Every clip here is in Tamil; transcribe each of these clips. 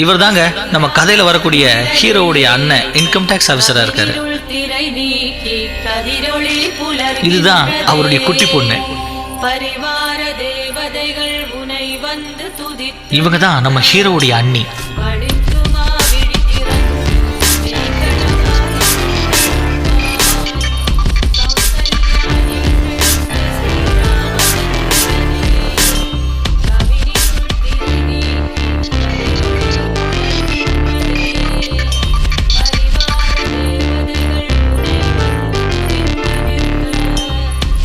இவர் தாங்க நம்ம கதையில வரக்கூடிய ஹீரோவுடைய அண்ணன், இன்கம் டேக்ஸ் ஆபீசரா இருக்காரு. இதுதான் அவருடைய குட்டி பொண்ணு. இவங்க தான் நம்ம ஹீரோவுடைய அண்ணி.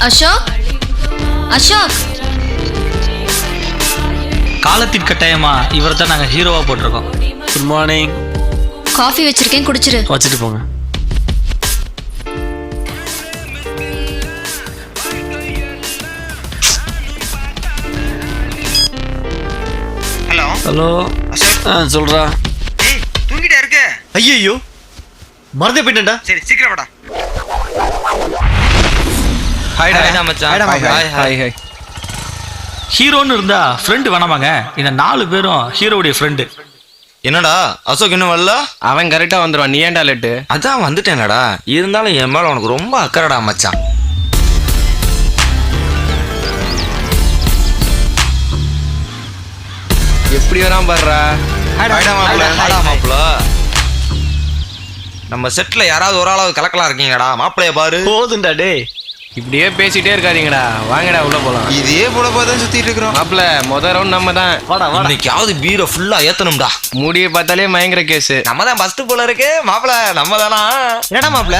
அசோக், அசோக், காலத்தின் கட்டாயமா இவர் தான் நாங்க ஹீரோவா போட்டிருக்கோம். Good morning. காஃபி வச்சிருக்கேன், குடிச்சிரு. வச்சுட்டு போங்க. Hello hello. சொல்றா. ஏய், தூங்கிட்டே இருக்க? ஐயோ, மறந்தே போயிட்டேன்டா. சரி சீக்கிரம் வாடா. ஹாய்டா மச்சான். Hi hi. ஹீரோன்னு இருந்தா ஃப்ரெண்டு வேணாமாங்க? இந்த 4 பேரும் ஹீரோவுடைய ஃப்ரெண்டு. என்னடா அசோக் இன்னும் வரல? அவன் கரெக்டா வந்துருவான். நீ ஏன்டா லேட்டு? அதான் வந்துட்டேனடா. இருந்தாலும் என் மேல உனக்கு ரொம்ப அக்கறடா மச்சான். எப்படி வரான் பாருடா. மாப்பிள்ள, நம்ம செட்ல யாராவது ஒரு ஆளாவது கலக்கலாம் இருக்கீங்கடா. மாப்பிளைய பாரு. போதுண்டா டேய், இப்படியே பேசிட்டே இருக்காதீங்கடா. வாங்கடா உள்ள போலாம். இதே போல தான் சுத்திட்டு இருக்கிறோம். மாப்பிள்ள, முத ரவுண்ட் நம்ம தான். வாடா வாடா. இன்னைக்காவது பீரை ஃபுல்லா ஏத்தணும்டா. மூடியை பார்த்தாலே பயங்கர கேஸ். நம்ம தான் ஃபர்ஸ்ட் போல இருக்கு. மாப்பிள்ள நம்ம தானா? என்னடா மாப்ள,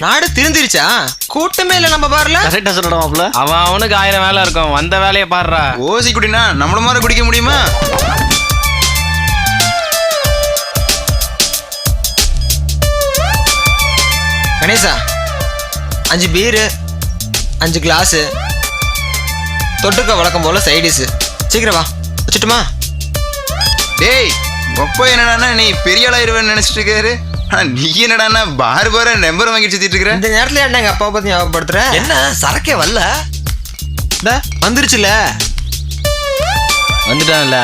நாடு திருந்திருச்சா? கூட்டமே இல்ல நம்ம பாருல. கரெக்டா சொல்லடா மாப்பிள்ள. அவனுக்கு 1000 வேலை இருக்கும். வந்த வேலையை பாருடா. ஓசி குடினா நம்மள மாதிரி குடிக்க முடியுமா? கணேசா, 5 பீரு, 5 கிளாஸ், தொட்டுக்க வழக்கம் போல சைடிஸ். சீக்கிரம் வா, வச்சுட்டுமா? டேய் ஒப்போ என்னடான்னா நீ பெரிய ஆளாயிருவேன்னு நினைச்சிட்டு இருக்காரு. நீ என்னடான்னா பார் பார நம்பர் வாங்கி சுத்திட்டு இருக்கிற. இந்த நேரத்துல என்ன எங்க அப்பா பத்தி ஞாபகப்படுத்துற? என்ன சரக்கே வரல? வந்துருச்சுல. வந்துட்டான்ல.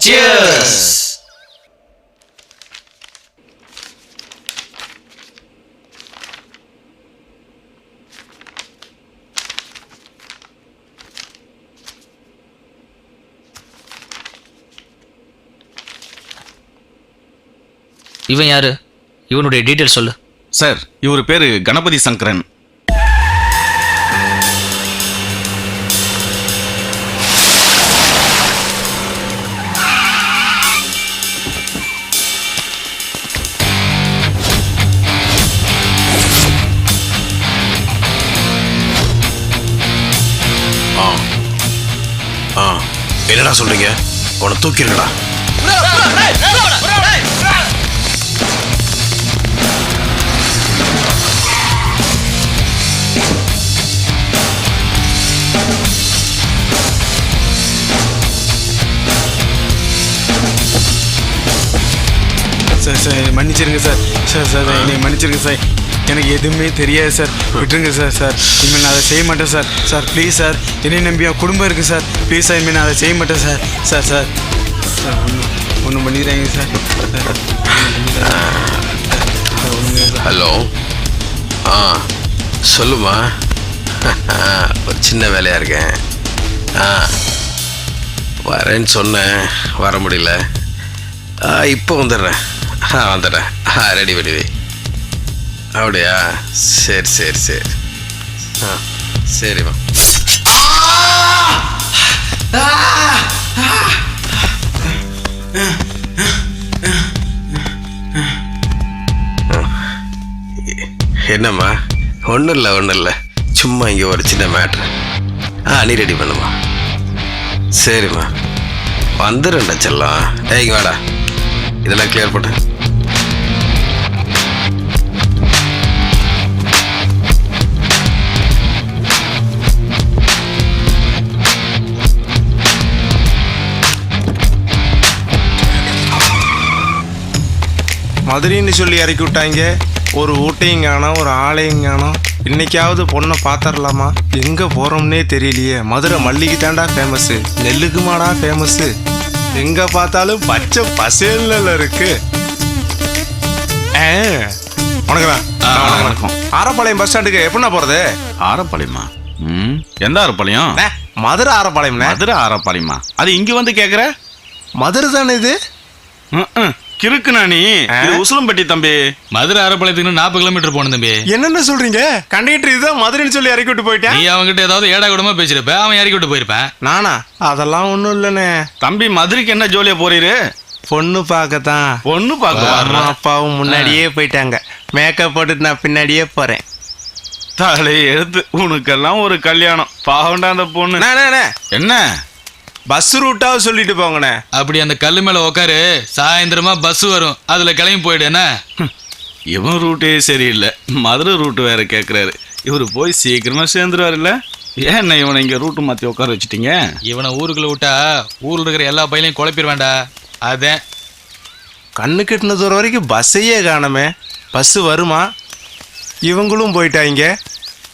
Cheers. இவன் யாரு? இவனுடைய டீட்டெயில் சொல்லு. சார், இவர் பேரு கணபதி சங்கரன். என்னடா சொல்றீங்க? உன்னை தூக்கிடுங்கடா. சார் சார் மன்னிச்சிருங்க சார். சார் சார் என்னை மன்னிச்சிருங்க சார். எனக்கு எதுவுமே தெரியாது சார். விட்டுருங்க சார். சார் இனிமேல் நான் அதை செய்ய மாட்டேன் சார். சார் ப்ளீஸ் சார், என்னை நம்பி என் குடும்பம் இருக்குது சார். ப்ளீஸ் சார், இனிமேல் நான் அதை செய்ய மாட்டேன் சார். சார் சார் சார் ஒன்றும் பண்ணிடுறாங்க சார். ஹலோ. சொல்லுமா. ஒரு சின்ன வேலையாக இருக்கேன். வரேன்னு சொன்னேன், வர முடியல. இப்போ வந்துடுறேன். வந்துடுறேன். ரெடி பண்ணி வை. அப்படியா? சரி சரி சரி. சரிம்மா. என்னம்மா? ஒன்றும் இல்லை. சும்மா இங்கே ஒரு சின்ன மேட்ரு. நீ ரெடி பண்ணுமா? சரிம்மா, வந்துடும்டா செல்லம். இங்கே வாடா, இதெல்லாம் கிளியர் பண்ண. மதுரைன்னு சொல்லி இறக்கி விட்டாங்க. ஒரு ஊட்டையும் காணோம், ஒரு ஆளையும் காணோம். இன்னைக்காவது பொண்ணை பார்த்துடலாமா? எங்கே போகிறோம்னே தெரியலையே. மதுரை மல்லிகை தாண்டா ஃபேமஸ்ஸு, நெல்லுக்கு மாடா ஃபேமஸ்ஸு. எங்கே பார்த்தாலும் பச்சை பசேல்ல இருக்கு. வணக்கம். ஆரப்பாளையம் பஸ் ஸ்டாண்டுக்கு எப்படின்னா போகிறது? ஆரப்பாளையமா? எந்த ஆரப்பாளையம்? மதுரை ஆரப்பாளையம். மதுரை ஆரப்பாளையமா? அது இங்க வந்து கேக்குற? மதுரை தானே இது? கிறுக்குனா நீ? இது உசிலம்பட்டி தம்பி. மதுரை ஆரப்பாளையத்துக்கு 40 கிலோமீட்டர் போகணும் தம்பி. என்னென்ன சொல்றீங்க? கண்டக்டர் இதுதான் மதுரைன்னு சொல்லி இறக்கி விட்டு போயிட்டேன். நீ அவங்ககிட்ட ஏதாவது ஏடா கூடமா பேசிருப்ப, அவன் இறக்கி விட்டு போயிருப்பேன். நானா? அதெல்லாம் ஒன்றும் இல்லைண்ணே. தம்பி மதுரைக்கு என்ன ஜோலியா போறீரு? பொண்ணு பார்க்கத்தான். பொண்ணு பார்க்க அம்மா அப்பாவும் முன்னாடியே போயிட்டாங்க. மேக்கப் போட்டுட்டு நான் பின்னாடியே போறேன். தலை எடுத்து உனக்கெல்லாம் ஒரு கல்யாணம். பாவண்டா அந்த பொண்ணு. என்ன பஸ் ரூட்டாவது சொல்லிட்டு போங்கண்ணே. அப்படி அந்த கல்லு மேல உட்காரு, சாயந்தரமா பஸ் வரும், அதுல கிளம்பி போயிடு. என்ன இவன் ரூட்டே சரியில்லை, மதுரை ரூட்டு வேற கேட்குறாரு. இவரு போய் சீக்கிரமா சேர்ந்துருவாரு இல்ல? ஏன் இவனை இங்க ரூட்டு மாத்தி உட்கார வச்சுட்டீங்க? இவனை ஊருக்குள்ள விட்டா ஊர்ல இருக்கிற எல்லா பையிலையும் குழப்பிட வேண்டாம். அதேன் கண்ணு கெட்டின தூரம் வரைக்கும் பஸ்ஸையே காணமே. பஸ்ஸு வருமா? இவங்களும் போயிட்டாங்க.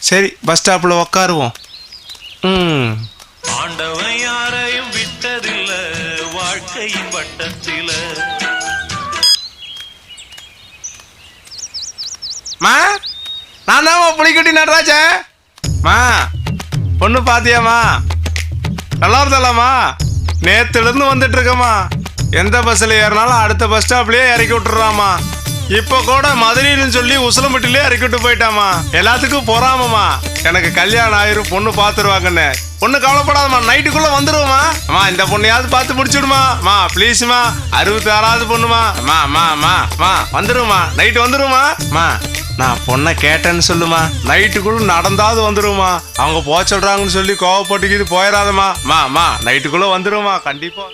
சரி, பஸ் ஸ்டாப்பில் உக்காருவோம். ஆண்டவன் யாரையும் விட்டதில்ல வாழ்க்கையின் வட்டத்தில. மா, நான் தான் புளிக்கட்டி நடராஜன். மா, பொண்ணு பாத்தியாமா? நல்லா இருந்தாலாமா? நேத்துலேருந்து வந்துட்டு இருக்கமா. எந்த பஸ்ஸில் ஏறினாலும் அடுத்த பஸ் ஸ்டாப்லேயே இறக்கி விட்டுறாமா. இப்போ கூட மதுரைன்னு சொல்லி உசிலம்பட்டிலே இறக்கி விட்டு போயிட்டாமா. எல்லாத்துக்கும் பொறாமமா. எனக்கு கல்யாணம் ஆயிரும், பொண்ணு பார்த்துருவாங்கன்னு. பொண்ணு கவலைப்படாதம்மா, நைட்டுக்குள்ளே வந்துடுவோமா. அம்மா, இந்த பொண்ணையாவது பார்த்து முடிச்சுடுமா. மா ப்ளீஸ்மா, 66வது பொண்ணுமா. மா வந்துடுமா, நைட்டு வந்துடுமா. மா, நான் பொண்ணை கேட்டேன்னு சொல்லுமா. நைட்டுக்குள்ள நடந்தாவது வந்துடுமா. அவங்க போக சொல்றாங்கன்னு சொல்லி கோவப்பட்டுக்கிது போயிடாதம்மா. மா நைட்டுக்குள்ள வந்துடுமா கண்டிப்பா.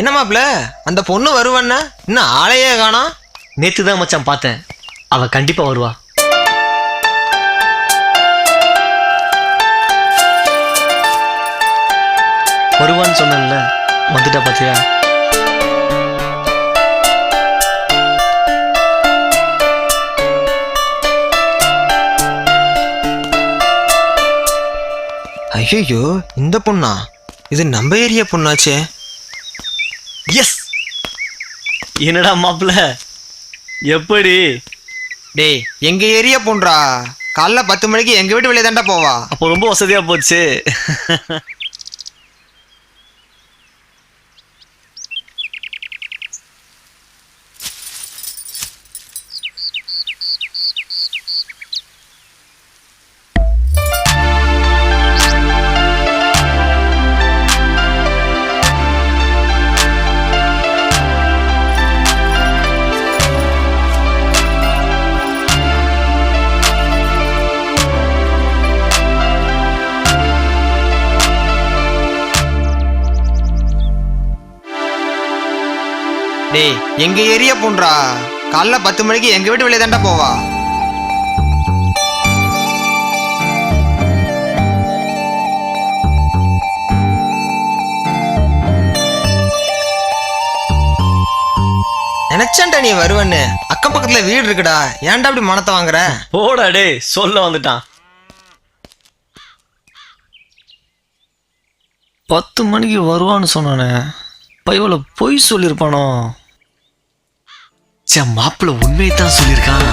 என்ன மாப்ள, அந்த பொண்ணு வருவான்னா இன்னும் ஆளையே காணோம். நேத்து தான் மச்சான் பார்த்தேன். அவ கண்டிப்பா வருவா. வருவான்னு சொன்னேன்ல, வந்துட்டா பாத்தியா? ஐயோ இந்த பொண்ணா? இது நம்ம ஏரியா பொண்ணாச்சே. எஸ். என்னடா மாப்பிள்ள, எப்படி? டேய் எங்க ஏரியா பொண்ணுடா. காலைல 10 மணிக்கு எங்க வீட்டு வெளியே தாண்டா போவா. அப்போ ரொம்ப வசதியா போச்சு. டேய் எங்க ஏரியா பொண்ணுடா. காலைல 10 மணிக்கு எங்க வீட்டு வெளியே தாண்டா போவா. நினைச்சான்டா நீ வருவன்னு. அக்கம் பக்கத்துல வீடு இருக்குடா. ஏன்டா அப்படி மனத்தை வாங்குற? போடா டேய், சொல்ல வந்துட்டான். 10 மணிக்கு வருவான்னு சொன்னானே, பையவள பொய் சொல்லியிருப்பானோ? சே, மாப்பிள்ள உண்மையை தான் சொல்லியிருக்கான்.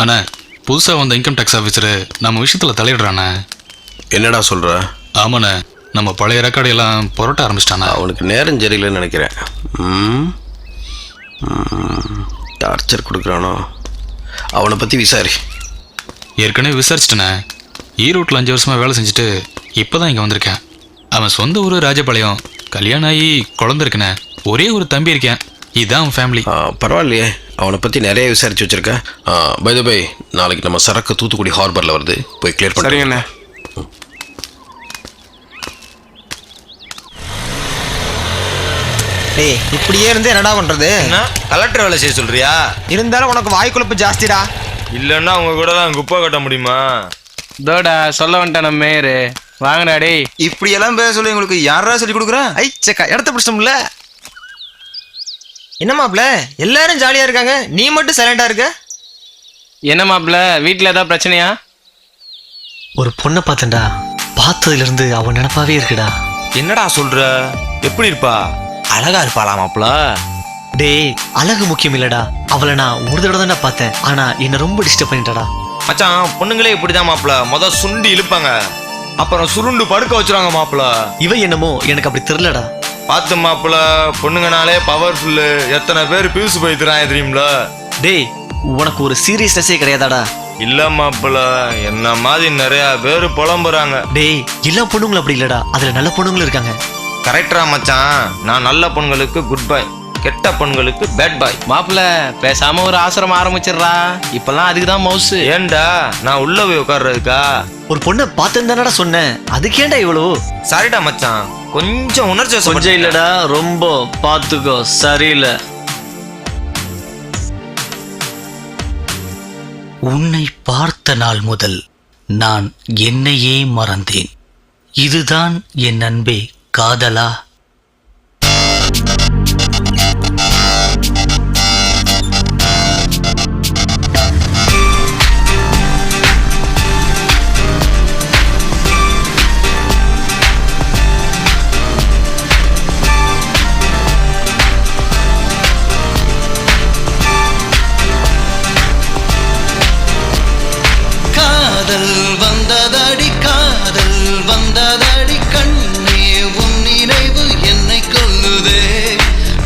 அண்ணா, புதுசாக வந்த இன்கம் டேக்ஸ் ஆஃபீஸரு நம்ம விஷயத்தில் தலையிடுறானே. என்னடா சொல்ற? ஆமாண்ணே, நம்ம பழைய ரெக்கார்டையெல்லாம் புரட்ட ஆரம்பிச்சிட்டானா. அவனுக்கு நேரம் சரியில்லைன்னு நினைக்கிறேன். டார்ச்சர் கொடுக்குறானோ? அவனை பற்றி விசாரி. ஏற்கனவே விசாரிச்சிட்டேண்ணே. ஈரோட்டில் 5 வருஷமாக வேலை செஞ்சுட்டு இப்போ தான் இங்கே வந்திருக்கேன். அவன் சொந்த ஊர் ராஜபாளையம். கல்யாணம் ஆகி குழந்தை இருக்குண்ணே. ஒரே ஒரு தம்பி இருக்கேன். இதுதான் அவன் ஃபேமிலி. பரவாயில்லையே, அவனை பற்றி நிறைய விசாரிச்சு வச்சிருக்கேன். பை த பை, நாளைக்கு நம்ம சரக்கு தூத்துக்குடி ஹார்பரில் வருது, போய் கிளியர் பண்ணுறீங்கண்ணே. டேய் இப்படியே இருந்து என்னடா பண்றது? கலெக்டர் வேலை செய்ய சொல்றியா? இருந்தாலும் உனக்கு வாய் குழப்பு ஜாஸ்திடா. இல்லைன்னா அவங்க கூட தான் குப்பை கட்ட முடியுமா? தோடா சொல்ல வந்துட்டேன் நம்ம மேயரு. வாங்கடா டேய். இப்படி எல்லாம் பேச சொல்லி உங்களுக்கு யாரா சொல்லி கொடுக்குறா? ஐ சக்கா, இடத்த பிடிச்சோம்ல. என்ன மாப்ள, எல்லாரும் ஜாலியா இருக்காங்க, நீ மட்டும் சைலண்டா இருக்க? என்ன மாப்பிள்ள, வீட்டில் ஏதாவது பிரச்சனையா? ஒரு பொண்ணை பார்த்தேன்டா, பார்த்ததுல இருந்து அவன் நினைப்பாவே இருக்குடா. என்னடா சொல்ற? எப்படி இருப்பா? அழகா இருப்பாளா மாப்பிள? டேய், அழகு முக்கியம் இல்லடா. அவளை நான் ஒரு தடவை தானே பார்த்தேன், ஆனா என்ன ரொம்ப டிஸ்டர்ப் பண்ணிட்டடா. மச்சான், பொண்ணுங்களே இப்படிதான் மாப்பிள. முத சுண்டி இழுப்பாங்க, அப்புறம் சுருண்டு படுக்க வச்சிருவாங்க மாப்பிள. இவ என்னமோ எனக்கு அப்படி தெரியலடா. பார்த்து மாப்பிள, பொண்ணுங்கனாலே பவர்ஃபுல்லு. எத்தனை பேர் பியூஸ் போய்த்துறாங்க தெரியுமில? டேய், உனக்கு ஒரு சீரியஸ்னஸே கிடையாதாடா? இல்ல மாப்பிள, என்ன மாதிரி நிறைய பேர் புலம்புறாங்க. டேய், எல்லா பொண்ணுங்களும் அப்படி இல்லடா, அதுல நல்ல பொண்ணுங்களும் இருக்காங்க. கரெக்டா மச்சான். நான் நல்ல பொண்ணுங்களுக்கு குட் பாய், கெட்ட பொண்ணுங்களுக்கு பேட் பாய். மாப்பிள்ள, பேசாம ஒரு ஆசிரமம் ஆரம்பிச்சிடுறா. இப்பெல்லாம் அதுக்கு தான் மவுசு. ஏன்டா, நான் உள்ள போய் உட்கார்றதுக்கா? ஒரு பொண்ணை பார்த்தேன்தானடா சொன்னேன், அதுக்கேண்டா இவ்வளோ? சாரிடா மச்சான், கொஞ்சம் உணர்ச்சி கொஞ்சம் இல்லடா, ரொம்ப பார்த்துக்கோ. சரியில்லை. உன்னை பார்த்த நாள் முதல் நான் என்னையே மறந்தேன். இதுதான் என் அன்பே காதலா? காதல் வந்ததடி காதல் வந்ததடி கண்ணே உன் நினைவு என்னை கொல்லுதே.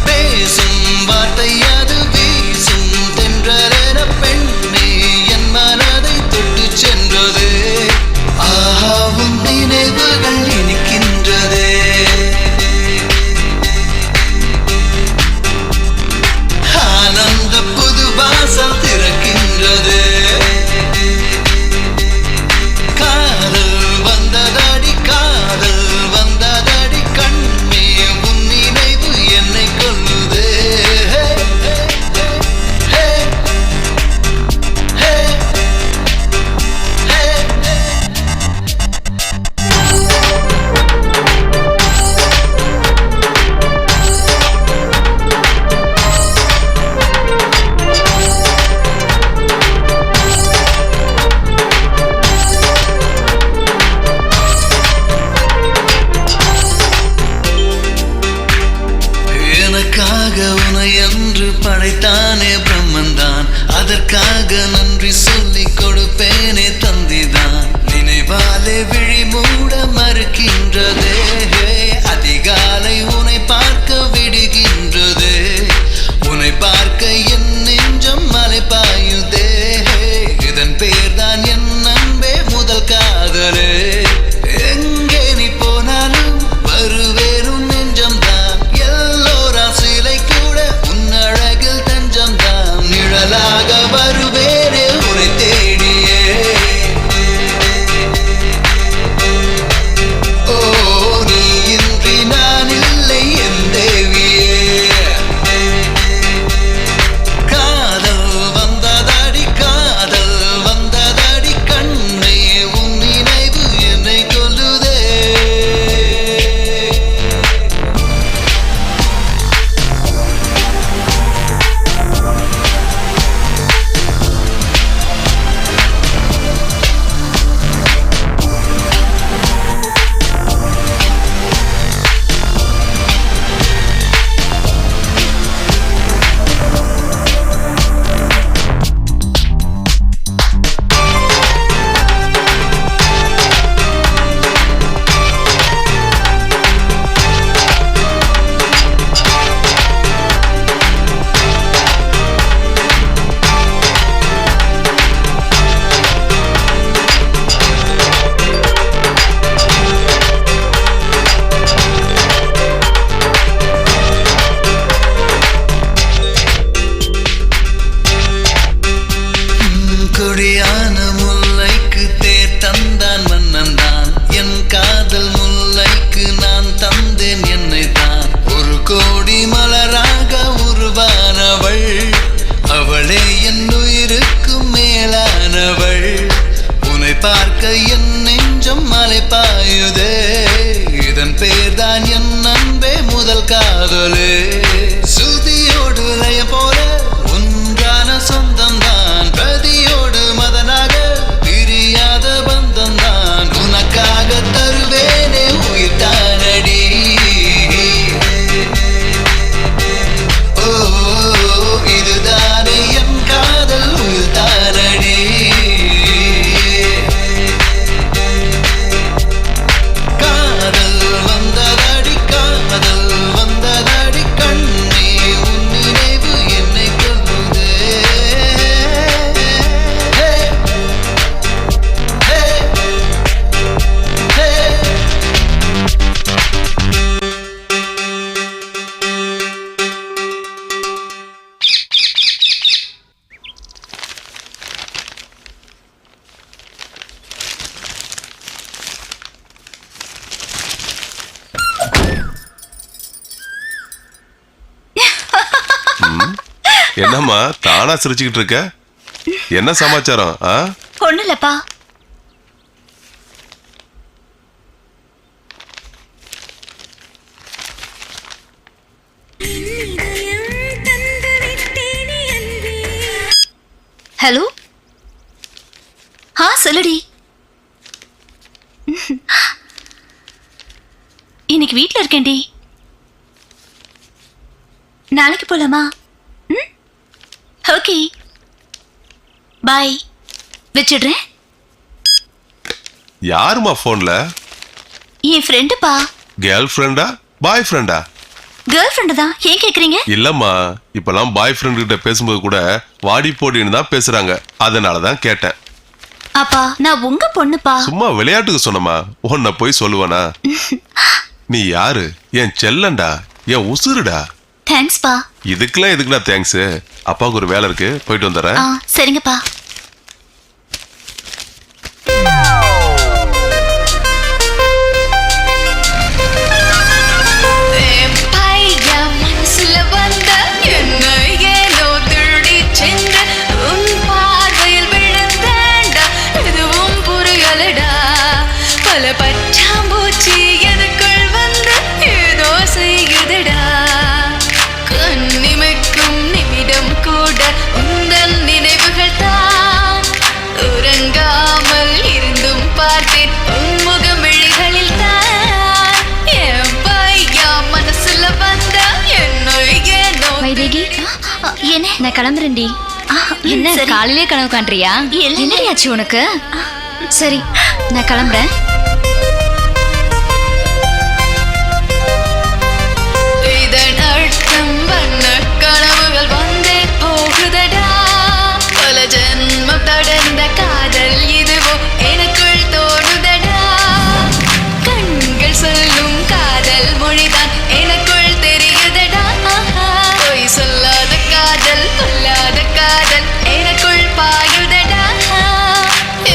பேசும் வார்த்தை அது வீசும் தென்றலென பெண்ணே என் மனதை தொட்டு சென்றதே. ஆஹா உன் நினைவுகள் இனிக்கின்றதே. ஆனந்த புது வாசல் திறக்கின்றதே. காதல் வந்ததடி காதல் வந்ததடி கண்ணே உன் நினைவு என்னை கொல்லுதே. ஹே, ஹே, ஹே, ஹே. எனக்காக உனை என்று படைத்தானே பிரம்மன்தான். அதற்காக நன்றி சொல்லிக் கொடுப்பேனே தந்திதான். நினைவாலே விழி மூட மறுக்கின்றதே. அதிகாலை உனை பார்க்க விடுகின்றதே. உனை பார்க்க என் நெஞ்சம் மலை பாயுதே. இதன் பேர்தான் என் அன்பே முதல் காதலே. எங்கே நீ போனாலும் வருவேன் உன் நெஞ்சம்தான். எல்லோரா சிலை கூட உன் அழகில் தஞ்சம்தான். நிழலாக வருவேனே உன்னை தேடியே. ஓ நீ இன்றி நான் இல்லை என் தேவியே. காதல் வந்ததடி காதல் வந்ததடி கண்ணே உன் நினைவு என்னை கொல்லுதே. கொடியான முல்லைக்கு தேர் தந்தான் மன்னன்தான். என் காதல் முல்லைக்கு நான் தந்தேன் என்னை தான். ஒரு கோடி மலராக உருவானவள் அவளே என் உயிருக்கு மேலானவள். உன்னை பார்க்க என் நெஞ்சம் மலை பாயுதே. இதன் பேர்தான் என் அன்பே முதல் காதலே. சுதியோடு லய போல ஒன்றான சொந்தம்தான். பிரதியோடு மதனாக பிரியாத பந்தம்தான். உனக்காக தருவேனே உயிர் தானடி. ஓ இதுதானே என் காதல் உயிர் தானடி. காதல் வந்ததடி காதல் வந்ததடி கண்ணே உன் நினைவு என்னை கொல்லுதே. ஹே, ஹே, ஹே. என்னம்மா தானா சிரிச்சுக்கிட்டு இருக்க? என்ன சமாச்சாரம்? ஒண்ணு இல்லப்பா. ஹலோ, சொல்லுடி. இன்னைக்கு வீட்ல இருக்கேன்டி. நாளைக்கு போலாமா? ஓகே, பாய். வச்சிடுறேன். யாருமா போன்ல? என் ஃப்ரெண்டுப்பா. கேர்ள் ஃப்ரெண்டா பாய் ஃப்ரெண்டா? கேர்ள் ஃப்ரெண்டு தான். ஏன் கேக்குறீங்க? இல்லம்மா, இப்பெல்லாம் பாய் ஃப்ரெண்ட் கிட்ட பேசும்போது கூட வாடி போடின்னு தான் பேசுறாங்க. அதனாலதான் கேட்டேன். அப்பா, நான் உங்க பொண்ணுப்பா. சும்மா விளையாட்டுக்கு சொன்னமா, உன்னை போய் சொல்லுவானா? நீ யாரு? என் செல்லண்டா, என் உசுருடா. தேங்க்ஸ்பா. இதுக்கெல்லாம் எதுக்குடா தேங்க்ஸ்? அப்பாவுக்கு ஒரு வேலை இருக்கு, போயிட்டு வந்துடுறேன். சரிங்கப்பா. என்ன, நான் கிளம்புறேன்டி. என்ன காலையிலே கனவு காண்றியா? என்னடி ஆச்சு உனக்கு? சரி, நான் கிளம்புறேன். இதன் அர்த்தம் வண்ண கனவுகள் வந்தே போகுதடா. பல ஜென்மம் தொடர்ந்த காதல் இதுவோ எனக்குள் தோணுதடா. கண்கள் சொல்லும் காதல் மொழிதான் எனக்குள் தெரியுதடா. பொய் சொல்லாத காதல், கொல்லாத காதல் எனக்குள் பாயுதடா.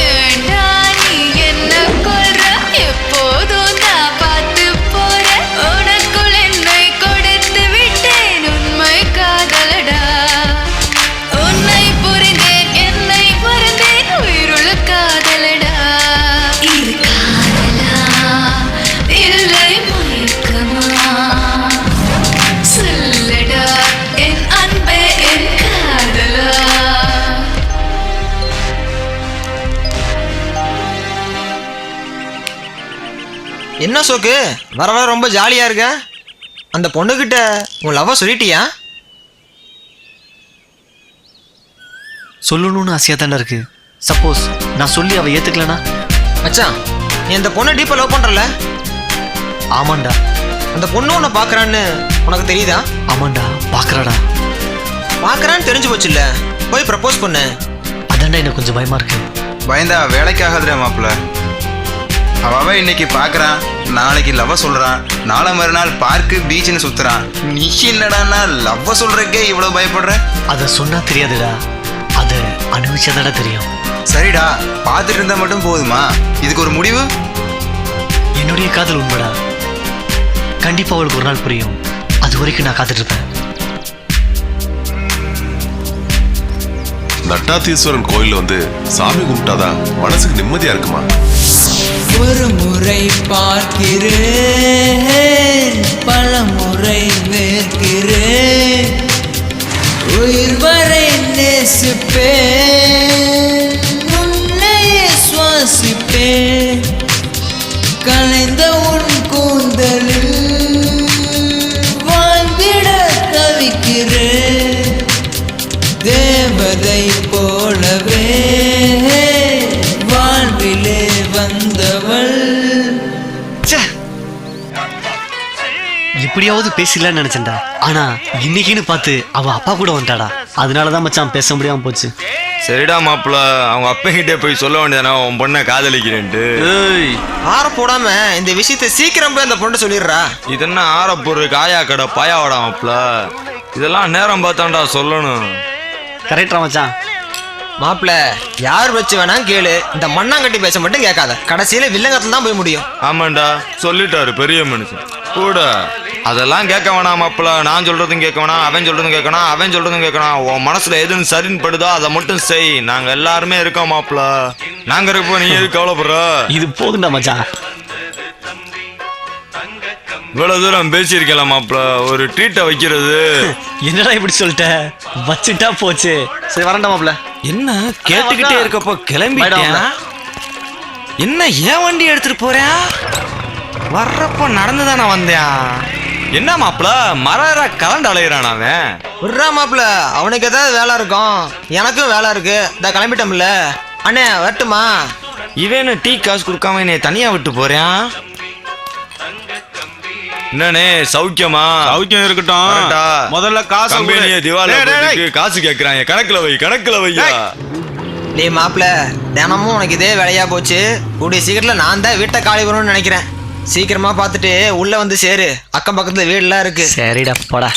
ஏண்டா நீ என்ன கொல்ற? எப்போதும் நான் பார்த்து போற. உனக்குள் என்னை கொடுத்து விட்டேன், உண்மை காதலடா. உன்னை புரிந்தேன், என்னை மறந்தேன், உயிருள்ள காதலடா. இது காதலா இல்லை மயக்கமா? சொல்லடா என் அன்பே, என் காதலா. என்ன சோக்கு வர வர ரொம்ப ஜாலியா இருக்க? அந்த பொண்ணுகிட்ட உன் லவ்வ சொல்லிட்டியா? சொல்லணும்னு ஆசையா தானே இருக்கு. சப்போஸ் நான் சொல்லி அவ ஏத்துக்கலனா? மச்சான், நீ அந்த பொண்ணை டீப்பா லவ் பண்றல? ஆமாண்டா. அந்த பொண்ணு உன்னை பாக்குறான்னு உனக்கு தெரியுதா? ஆமாண்டா, பாக்குறாடா. பாக்குறான்னு தெரிஞ்சு போச்சுல்ல, போய் ப்ரப்போஸ் பண்ணு. அதான்டா எனக்கு கொஞ்சம் பயமா இருக்கு. பயந்தா வேலைக்காகாதுடா மாப்பிள்ள. அவ இன்னைக்கு பாக்குறான், நாளைக்கு லவ்வ சொல்றான், நாளை மறுநாள் பார்க்கு பீச்னு சுத்துறான். நீ என்னடான்னா லவ்வ சொல்றக்கே இவ்வளவு பயப்படுற? அத சொன்னா தெரியாதுடா, அத அனுபவிச்சாதாடா தெரியும். சரிடா, பார்த்துட்டு இருந்தா மட்டும் போதுமா? இதுக்கு ஒரு முடிவு? என்னுடைய காதல் உண்மைடா. கண்டிப்பா அவளுக்கு ஒரு நாள் புரியும். அது வரைக்கும் நான் காத்துட்டு இருப்பேன். நட்டாத்தீஸ்வரன் கோயில்ல வந்து சாமி கும்பிட்டாதான் மனசுக்கு நிம்மதியா இருக்குமா? ஒரு முறை பார்க்கிறேன், பல முறை வேர்க்கிறேன், உயிர் வரை நேசிப்பேன், உன்னையே சுவாசிப்பேன். கலைந்த உன் கூந்தலில் வாழ்ந்திட தவிக்கிறேன், தேவதை போலவே வாழ்விலே வந்தவள். இப்படியாவது பேசலான்னு நினைச்சேன்டா. ஆனா இன்னைக்குன்னு பார்த்து அவ அப்பா கூட வந்துட்டாடா. அதனாலதான் மச்சான் பேச முடியாம போச்சு. சரிடா மாப்பிள்ள, அவங்க அப்பங்கிட்டே போய் சொல்ல வேண்டியதானே உன் பொண்ணை காதலிக்கிறேன்ட்டு. ஆற போடாம இந்த விஷயத்தை சீக்கிரம் போய் அந்த பொண்ணு சொல்லிடுறா. இது என்ன ஆரப்பொரு காயா கடை பாயாவடா மாப்பிள்ள? இதெல்லாம் நேரம் பார்த்தாண்டா சொல்லணும். கரெக்டா மச்சான். மாப்பிள்ள, யார் வச்சு வேணா கேளு, இந்த மண்ணாங்கட்டி பேச மட்டும் கேட்காத. கடைசியில வில்லங்கத்துல தான் போய் முடியும். ஆமாண்டா, சொல்லிட்டாரு பெரிய மனுஷன் கூட. அதெல்லாம் கேட்க வேணாம் மாப்பிள்ள. நான் சொல்றதும் கேட்க வேணாம், அவன் சொல்றதும் கேட்கணும், அவன் சொல்றதும் கேட்கணும். உன் மனசுல எதுன்னு சரின்னு படுதோ அதை மட்டும் செய். நாங்க எல்லாருமே இருக்கோம் மாப்பிள்ள. நாங்க இருப்போம், நீ எதுக்கு கவலைப்படுற? இது போதுண்டா மச்சான். இவ்வளவு தூரம் பேசியிருக்கலாம் மாப்பிள்ள. ஒரு ட்ரீட்டை வைக்கிறது. என்னடா இப்படி சொல்லிட்ட? வச்சுட்டா போச்சு. சரி வரண்டா மாப்பிள்ள. என்ன கேட்டுக்கிட்டே இருக்கப்போ கிளம்பிட்டேன். என்ன ஏன் வண்டி எடுத்துட்டு போறேன்? வர்றப்போ நடந்துதானே வந்தேன். என்ன மாப்பிள மர கலண்டு அலையிறான் அவன். விட்றா மாப்பிள்ள, அவனுக்கு ஏதாவது வேலை இருக்கும், எனக்கும் வேலை இருக்கு. இந்த கிளம்பிட்டோம்ல அண்ணே, வரட்டுமா? இவனு டீ காசு கொடுக்காம என்னை தனியா விட்டு போறேன். என்னண்ணே சௌக்கியமா? சௌக்கியம் இருக்கட்டும், முதல்ல காசு கம்பெனியை திவாலிக்கு காசு கேட்கறாங்க. கணக்குல வையா. டேய் மாப்பிள்ள, தினமும் உனக்கு இதே வேலையா போச்சு. கூடிய சீக்கிரத்துல நான் தான் வீட்டை காலி பண்ணணும்னு நினைக்கிறேன். சீக்கிரமா பார்த்துட்டு உள்ள வந்து சேரு. அக்கம் பக்கத்துல வீடுலாம் இருக்கு. சரிடா போடா.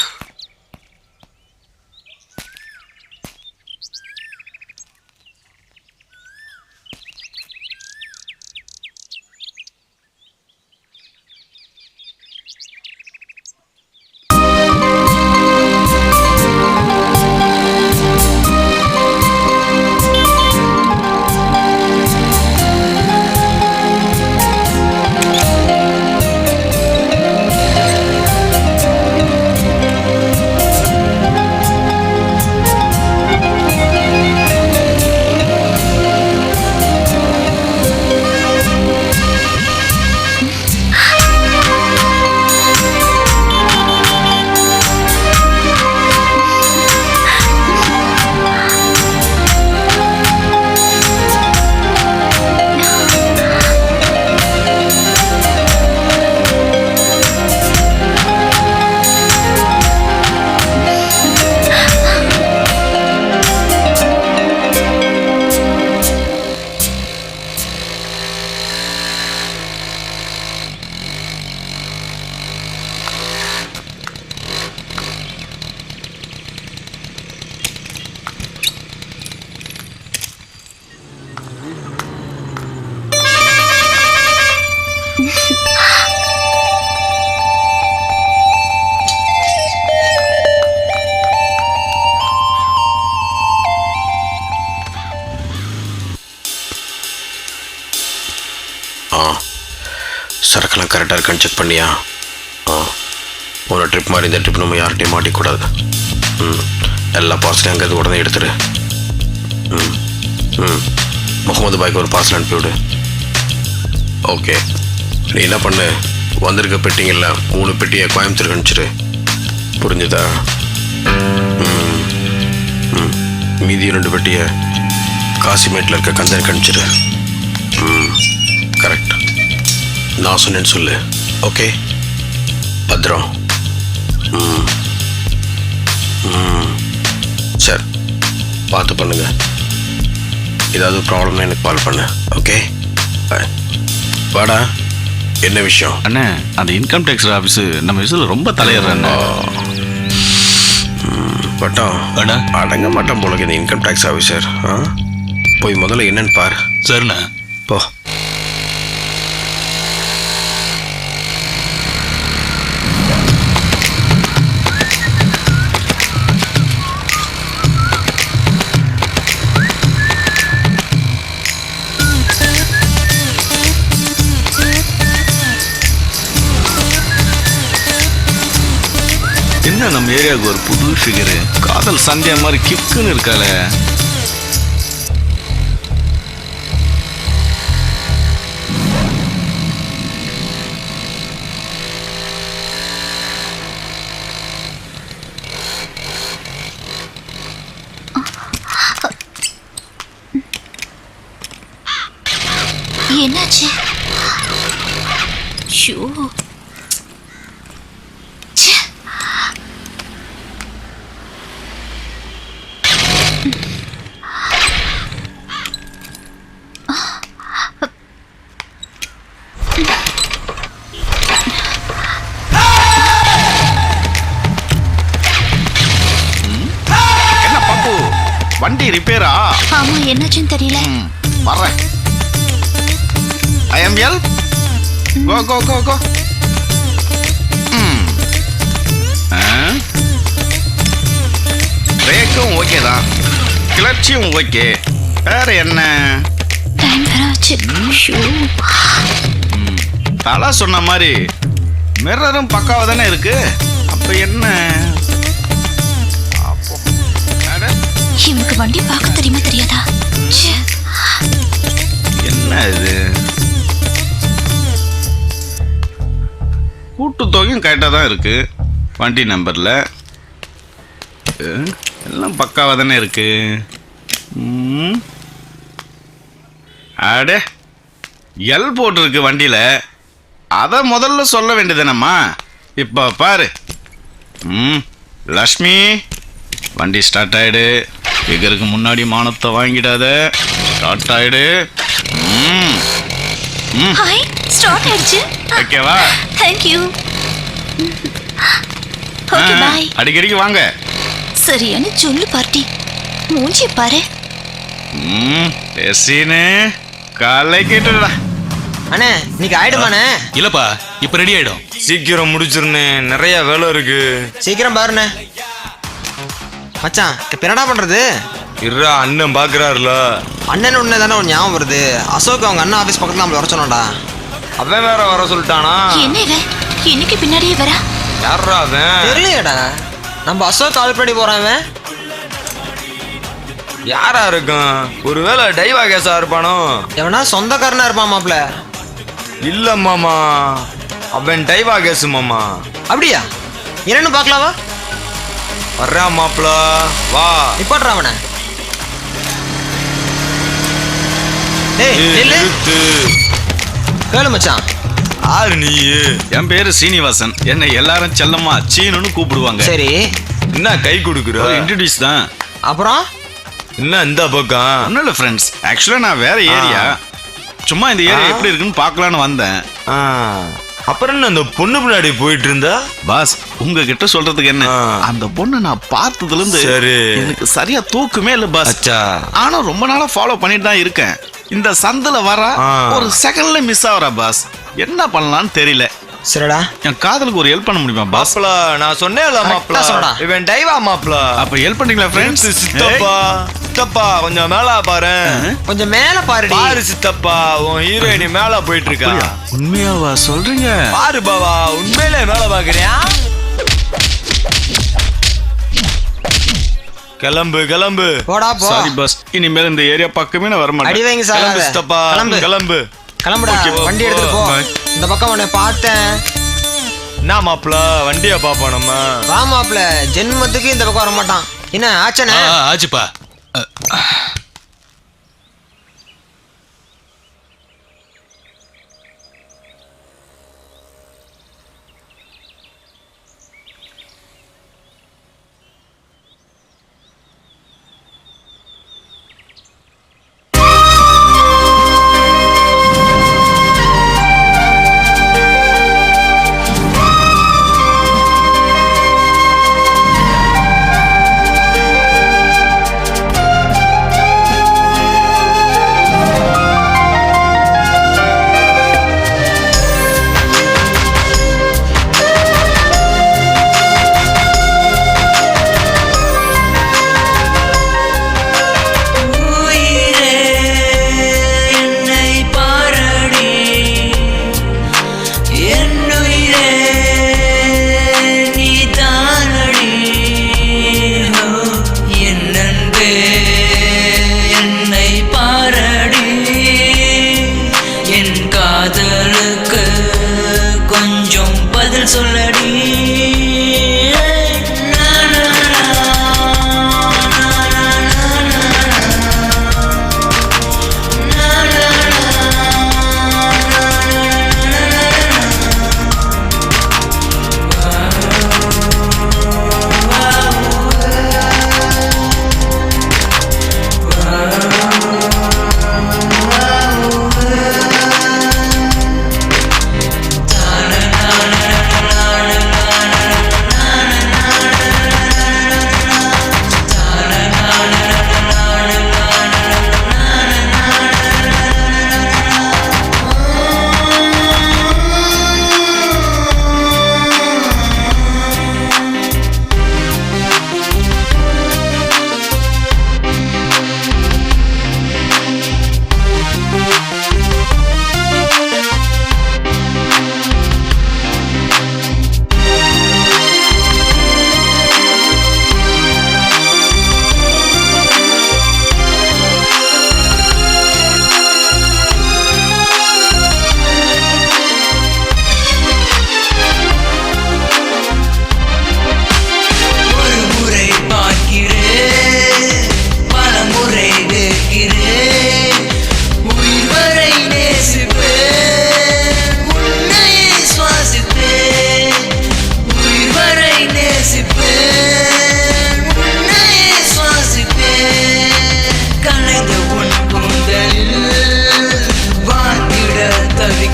சரக்கெல்லாம் கரெக்டாக இருக்கான்னு செக் பண்ணியா? போன ட்ரிப் மாதிரி இந்த ட்ரிப் நம்ம யார்கிட்டையும் மாட்டிக்கூடாது. எல்லா பார்சலையும் அங்கேருந்து உடனே எடுத்துரு. முகமது பாய்க்கு ஒரு பார்சல் அனுப்பிவிடு. ஓகே, நீ என்ன பண்ணு, வந்திருக்க பெட்டிங்கல்ல 3 பெட்டியை கோயம்புத்தூருக்கு அனுப்பிச்சிரு. புரிஞ்சுதா? மீதி 2 பெட்டியை காசிமேட்டில் இருக்க கந்தனுக்கு அனுப்பிச்சிரு. கரெக்ட், நான் சொன்னேன்னு சொல்லு. ஓகே, பத்திரம். சரி, பார்த்து பண்ணுங்க. ஏதாவது ப்ராப்ளம்னா எனக்கு கால் பண்ணு. ஓகே, வாடா. என்ன விஷயம்? அண்ணே, அந்த இன்கம் டேக்ஸ் ஆஃபீஸு நம்ம விஷயத்தில் ரொம்ப தலையிடுறேன். பட்டம் அடங்க மாட்டான் போல இந்த இன்கம் டேக்ஸ் ஆஃபீஸர். போய் முதல்ல என்னன்னு பாரு. சரிண்ணே, போ. என்ன நம்ம ஏரியாவுக்கு ஒரு புது ஃபிகரு, காதல் சந்தியா மாதிரி கிக்குன்னு இருக்காளே. என்னாச்சு? ஷோ, என்ன பாப்பு, வண்டி ரிப்பேரா? ஆமா, என்னாச்சுன்னு தெரியல. வர்றேன். ஐ எம் எல். Go go go go. பிரேக்கும் ஓகே தான், கிளர்ச்சியும் ஓகே. வேற என்ன? டைம் வேற ஆச்சு. தலா சொன்ன மாதிரி மிரரும் பக்காவா தானே இருக்கு. அப்ப என்ன? இவனுக்கு வண்டி பார்க்க தெரியுமா தெரியாதா? என்ன இது? கூட்டு தொகையும் கரெக்டாக தான் இருக்கு. வண்டி நம்பர்ல எல்லாம் பக்காவா தானே இருக்கு. அடே, எல் போட்டிருக்கு வண்டியில. அதை முதல்ல சொல்ல வேண்டியதுனம்மா. இப்போ பாரு. லக்ஷ்மி, வண்டி ஸ்டார்ட் ஆயிடு. எகருக்கு முன்னாடி மானத்தை வாங்கிடாத. ஸ்டார்ட் ஆயிடு. ஹாய், ஸ்டார்ட் ஆயிடுச்சு. ஓகேவா? Thank you. Okay, bye. அடிக்கடிக்கு வாங்க. சரியான சொல்லு பார்ட்டி. மூஞ்சி பாரு. பேசினே காலை கேட்டுடா. அண்ணே, இன்னைக்கு ஆயிடுமாண்ணே? இல்லப்பா, இப்ப ரெடி ஆயிடும். சீக்கிரம் முடிச்சிருந்தே, நிறைய வேலை இருக்கு. சீக்கிரம் பாருண்ணே. மச்சான், இப்ப என்னடா பண்றது? இருடா, அண்ணன் பாக்குறாருல. அண்ணன் ஒண்ணு தானே ஒரு ஞாபகம் வருது. அசோக் அவங்க அண்ணன் ஆபீஸ் பக்கத்துல நம்மள வர சொன்னான்டா. அவன் வேற வர சொல்லிட்டானா? என்ன இவன் இன்னைக்கு பின்னாடியே வரா? யாரா அவன்? தெரியலையேடா. நம்ம அசோக் கால் பண்ணி போறான். அவன் யாரா இருக்கும்? ஒருவேளை டைவா கேஸா இருப்பானோ? எவனா சொந்தக்காரனா இருப்பான் மாப்ள. இல்ல மாமா, அவன் டைவா கேஸ் மாமா. அப்படியா? என்னன்னு பாக்கலாவா? வர்றா மாப்ள, வா. நிப்பாட்றா அவனை. டேய், நில்லு. கேளு மச்சான். ஆறு நீ? என் பேரு சீனிவாசன். என்னை எல்லாரும் செல்லம்மா சீனுன்னு கூப்பிடுவாங்க. சரி, என்ன கை கொடுக்குற? இன்ட்ரடியூஸ் தான். அப்புறம் என்ன இந்த பக்கம்? ஒன்றும் இல்லை ஃப்ரெண்ட்ஸ், ஆக்சுவலாக நான் வேற ஏரியா. சும்மா இந்த ஏரியா எப்படி இருக்குன்னு பார்க்கலான்னு வந்தேன். அப்புறம் என்ன அந்த பொண்ணு பின்னாடி போயிட்டு இருந்தா? பாஸ், உங்ககிட்ட சொல்றதுக்கு என்ன, அந்த பொண்ணு நான் பார்த்ததுல இருந்து எனக்கு சரியா தூக்கமே இல்லை பாஸ். ஆனா ரொம்ப நாளா ஃபாலோ பண்ணிட்டு தான் இருக்கேன். இந்த சந்தில வர ஒரு செகண்ட்ல மிஸ் ஆகுறா பாஸ். என்ன பண்ணலாம்னு தெரியல. சரிடா, என் காதலுக்கு ஒரு ஹெல்ப் பண்ண முடியுமா பாஸ்? நான் சொன்னேன்ல மாப்ள, இவன் டைவா மாப்ள. அப்ப ஹெல்ப் பண்ணீங்களா ஃப்ரெண்ட்ஸ்? சித்தப்பா, சித்தப்பா கொஞ்சம் மேல பாரு. கொஞ்சம் மேல பாருடி. பாரு சித்தப்பா, உன் ஹீரோயினி மேல போயிட்டு இருக்கா. உண்மையாவா சொல்றீங்க? பாரு பாவா, உண்மையிலே மேல பாக்குறியா? கிளம்பு கிளம்பு. போடா போ. சாரி பாஸ், இனிமேல் இந்த ஏரியா பக்கமே நான் வர மாட்டேன். அடி வைங்க சார். கிளம்பு சித்தப்பா, கிளம்பு. கிளம்புடா, வண்டி எடுத்துட்டு போ. இந்த பக்கம் உன்னை பார்த்தேன். என்ன மாப்ள, வண்டியை பாப்போம் நம்ம. வா மாப்ள, ஜென்மத்துக்கு இந்த பக்கம் வர மாட்டான். என்ன ஆச்சனே? ஆச்சுப்பா.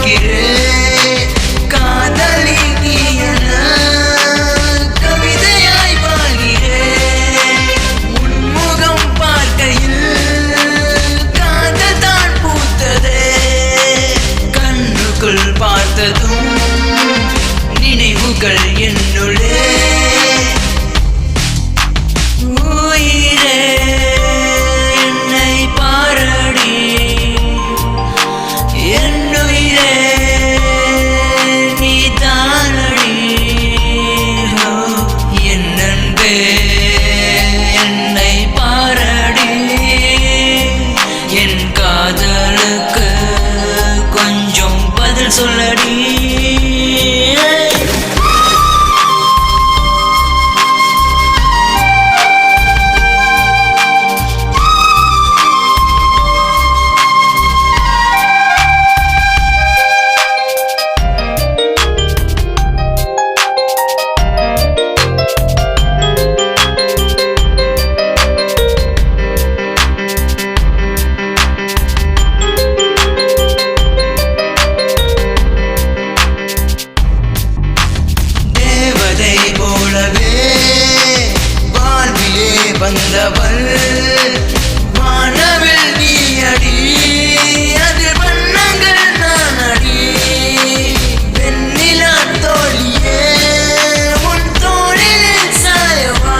பார்க்கிறேன் காதலி நீ என கவிதையாய் வாழ்கிறேன் உன்முகம் பார்க்கையில் காதல் தான் பூத்ததே கண்ணுக்குள் பார்த்ததும் நினைவுகள் என்னுள்ளே உயிரே என்னை பாரடி என்னுயிரே நீ தானடி என் அன்பே என்னை பாரடி என் காதலுக்கு கொஞ்சம் பதில் சொல்லடி தேவதை போலவே வாழ்விலே வந்தவள் வானவில் நீ அடி அது வண்ணங்கள் நான் அடி வெண்ணிலா தோழியே உன் தோளில் சாயவா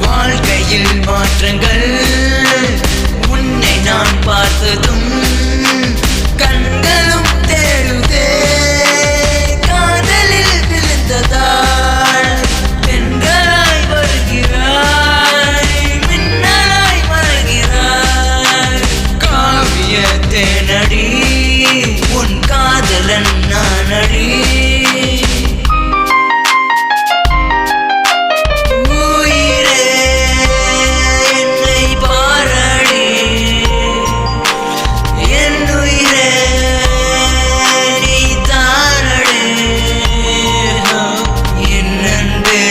வாழ்க்கையில் மாற்றங்கள் உன்னை நான் பார்த்ததும் கண்களும் தேடுதே காதலில் விழுந்ததால் பெண்களாய் வருகிறாய் மின்னலாய் மறைகிறாய் காவிய தேனடி உன் காதலன் நானடி உயிரே என்னை பாரடி என்னுயிரே நீ தானடி என் அன்பே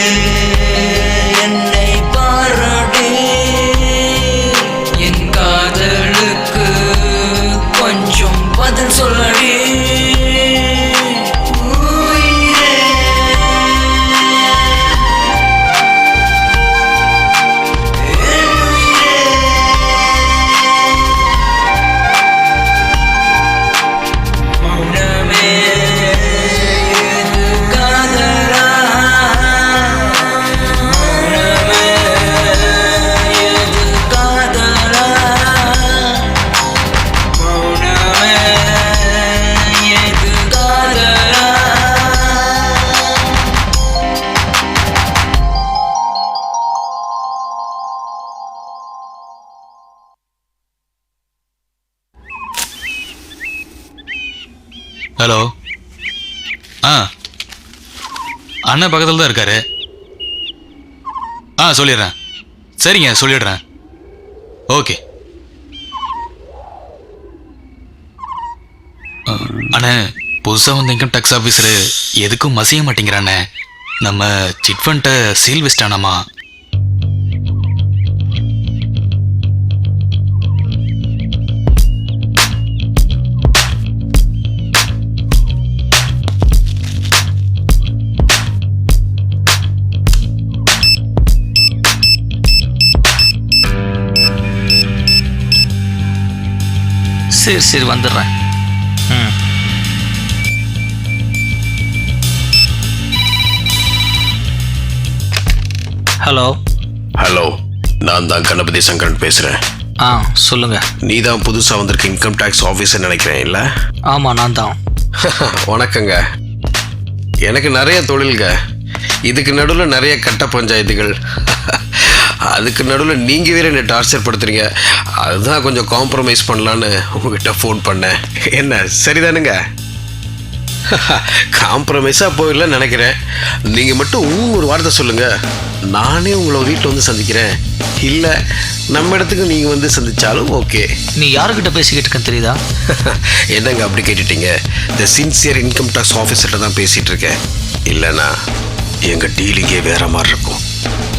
என்னை பாரடி என் காதலுக்கு கொஞ்சம் பதில் சொல்லடி உயிரே மௌனமே இது காதலா மௌனமே இது காதலா மௌனமே இது காதலா ஹலோ அண்ணன் பக்கத்தில் தான் இருக்காரு. சொல்லிடுறேன். சரிங்க, சொல்லிடுறேன். ஓகே. அண்ணே, புதுசாக வந்த இன்கம் டேக்ஸ் ஆஃபீஸரு எதுக்கும் மசிய மாட்டேங்கிறானே. நம்ம சிட் ஃபண்ட்டை சீல் வச்சிட்டானாமா. சரி சரி வந்துடுறேன். ஹலோ ஹலோ, நான் தான் கணபதி சங்கரன் பேசுகிறேன். சொல்லுங்க. நீ தான் புதுசாக வந்திருக்க இன்கம் டேக்ஸ் ஆஃபீஸர் நினைக்கிறேன் இல்லை? ஆமாம், நான் தான். வணக்கங்க. எனக்கு நிறைய தொழில்க. இதுக்கு நடுவில் நிறைய கட்ட பஞ்சாயத்துகள். அதுக்கு நடுவில் நீங்கள் வேறு என்ன டார்ச்சர் படுத்துறீங்க. அதுதான் கொஞ்சம் காம்ப்ரமைஸ் பண்ணலான்னு உங்ககிட்ட ஃபோன் பண்ணேன். என்ன சரிதானுங்க? காம்ப்ரமைஸாக போயிடலன்னு நினைக்கிறேன். நீங்கள் மட்டும் ஒரு வார்த்தை சொல்லுங்கள், நானே உங்களை வீட்டில் வந்து சந்திக்கிறேன். இல்லை நம்ம இடத்துக்கு நீங்கள் வந்து சந்திச்சாலும் ஓகே. நீ யாருக்கிட்ட பேசிக்கிட்டு இருக்கேன்னு தெரியுதா? என்னங்க அப்படி கேட்டுட்டீங்க? த சின்சியர் இன்கம் டேக்ஸ் ஆஃபீஸர்கிட்ட தான் பேசிகிட்டு இருக்கேன். இல்லைண்ணா எங்கள் டீலிங்கே வேற மாதிரி இருக்கும்.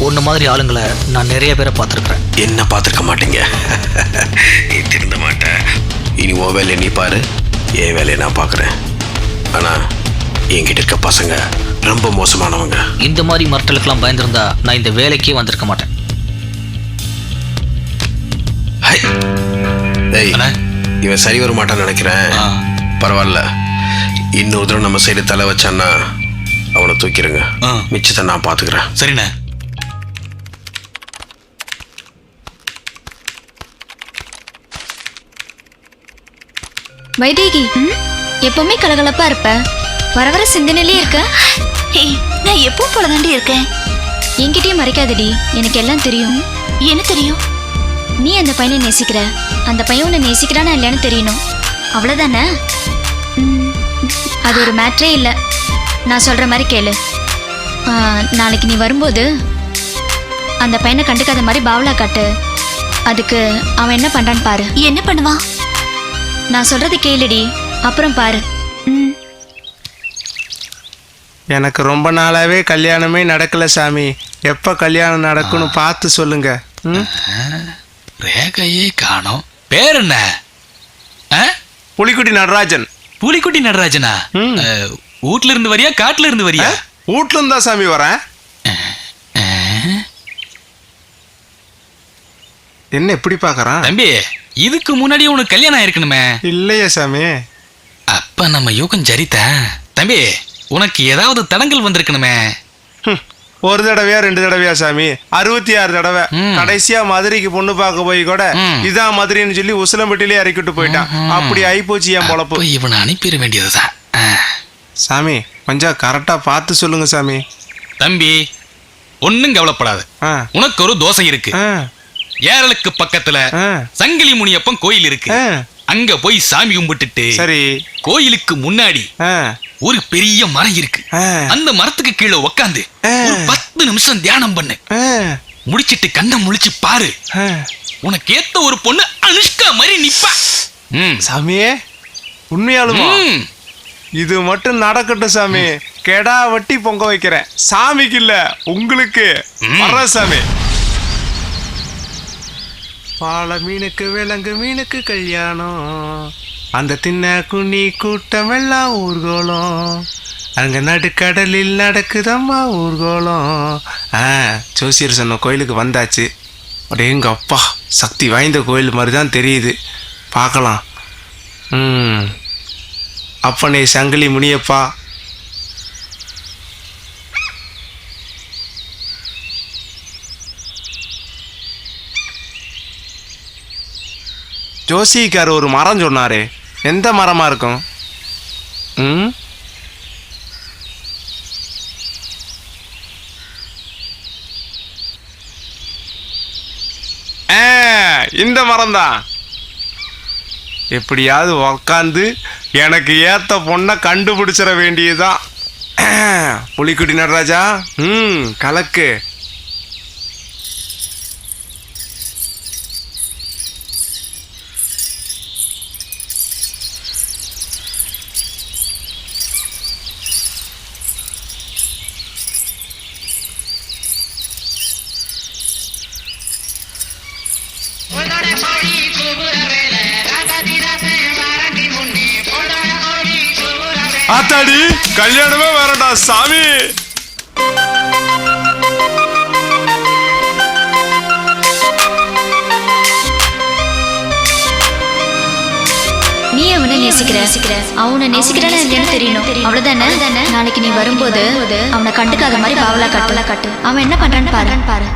ஒன்று மாதிரி ஆளுங்களை நான் நிறைய பேரை பார்த்துருக்குறேன். என்ன பார்த்துருக்க மாட்டீங்க. நீ திருந்த மாட்டேன். இனி மொபைல் எண்ணி பாரு, என் வேலையை நான் பார்க்குறேன். ஆனால் என்கிட்ட இருக்க பசங்க ரொம்ப மோசமானவங்க. இந்த மாதிரி மரட்டலுக்கெல்லாம் பயந்துருந்தா நான் இந்த வேலைக்கே வந்திருக்க மாட்டேன். டேய், இவன் சரி வர மாட்டான்னு நினைக்கிறேன். பரவாயில்ல, இன்னொரு தடவை நம்ம சைடு தலை வச்சான்னா அவனை தூக்கிடுங்க. மிச்சத்தை நான் பார்த்துக்கிறேன். சரிண்ணே. வைதேகி, எப்பவுமே கலகலப்பா இருப்ப, வர வர சிந்தனையிலே இருக்க. நான் எப்பவும் போலதாண்டி இருக்கேன். என்கிட்டயும் மறைக்காதடி, எனக்கு எல்லாம் தெரியும். என்ன தெரியும்? நீ அந்த பையனை நேசிக்கிற, அந்த பையன் உன்னை நேசிக்கிறானா இல்லையான்னு தெரியணும், அவ்வளவுதானே? அது ஒரு மேட்ரே இல்லை. நான் சொல்ற மாதிரி கேளு. நாளைக்கு நீ வரும்போது அந்த பையனை கண்டுக்காத மாதிரி பாவலா காட்டு. அதுக்கு அவன் என்ன பண்றான்னு பாரு. என்ன பண்ணுவான்? நான் சொல்றது கேளுடி, அப்புறம் பாரு. எனக்கு ரொம்ப நாளாவே கல்யாணமே நடக்கல சாமி. எப்ப கல்யாணம் நடக்கும்னு பார்த்து சொல்லுங்க. ரேகையே காணோம். பேர் என்ன? புலிக்குட்டி நடராஜன். புலிக்குட்டி நடராஜனா? வீட்ல இருந்து வரியா காட்டுல இருந்து வரியா? வீட்ல இருந்தா சாமி வரேன். என்ன எப்படி பாக்குறான் தம்பி? இதுக்கு முன்னாடி உனக்கு கல்யாணம் ஆயிருக்கணுமே. இல்லையே சாமி. அப்ப நம்ம யோகம் சரிதான். தம்பி, உனக்கு ஏதாவது தடங்கள் வந்திருக்கணுமே. ஒரு தடவையா 2 தடவையா சாமி? 66 தடவை. கடைசியா மதுரைக்கு பொண்ணு பார்க்க போய் கூட இதான் மதுரைன்னு சொல்லி உசிலம்பட்டிலே இறக்கிட்டு போயிட்டான். அப்படி ஆயிப்போச்சு என் பொழப்பு. இவனை அனுப்பிட வேண்டியதுதான். சாமி, கொஞ்சம் கரெக்டா பார்த்து சொல்லுங்க சாமி. தம்பி, ஒன்னும் கவலைப்படாது. உனக்கு ஒரு தோசை இருக்கு. ஏரலுக்கு பக்கத்துல சங்கிலி முனியப்பன் கோயில் இருக்கு. அங்க போய் சாமி கும்பிட்டுட்டு சரி, கோயிலுக்கு முன்னாடி ஒரு பெரிய மரம் இருக்கு. அந்த மரத்துக்கு கீழே உக்காந்து ஒரு 10 நிமிஷம் தியானம் பண்ணு. முடிச்சிட்டு கண்ணை முழிச்சு பாரு. உனக்கு ஏத்த ஒரு பொண்ணு அனுஷ்கா மாதிரி நிப்பா. சாமியே, உண்மையாலுமா? இது மட்டும் நடக்கட்டும் சாமி. கெடா வட்டி பொங்க வைக்கிறேன். சாமிக்கு இல்ல, உங்களுக்கு. வர்ற சாமி. பால மீனுக்கு விலங்கு மீனுக்கு கல்யாணம், அந்த தின்ன குனி கூட்டம் எல்லாம் ஊர்கோலம், அங்க நடுக்கடலில் நடக்குதம்மா ஊர்கோலம். ஜோசியர் சொன்ன கோயிலுக்கு வந்தாச்சு. அப்படியே எங்க அப்பா, சக்தி வாய்ந்த கோயில் மாதிரி தான் தெரியுது. பார்க்கலாம். அப்பனே சங்கிலி முனியப்பா. ஜோசிக்கார் ஒரு மரம் சொன்னாரு. எந்த மரமா இருக்கும்? இந்த மரம் தான். எப்படியாவது உக்காந்து எனக்கு ஏத்த பொண்ணை கண்டுபிடிச்சிட வேண்டியதுதான். புலிக்குட்டி நடராஜா, கலக்கு. ஆத்தாடி, கல்யாணமே வேறடா சாமி. நீ அவனை நேசிக்கிற, அவனை நேசிக்கிறான்னு இல்லையான்னு தெரியணும், அவ்வளவுதானே? நாளைக்கு நீ வரும்போது அவனை கண்டுக்காத மாதிரி பாவலா காட்டு. அவன் என்ன பண்றான்னு பாரு.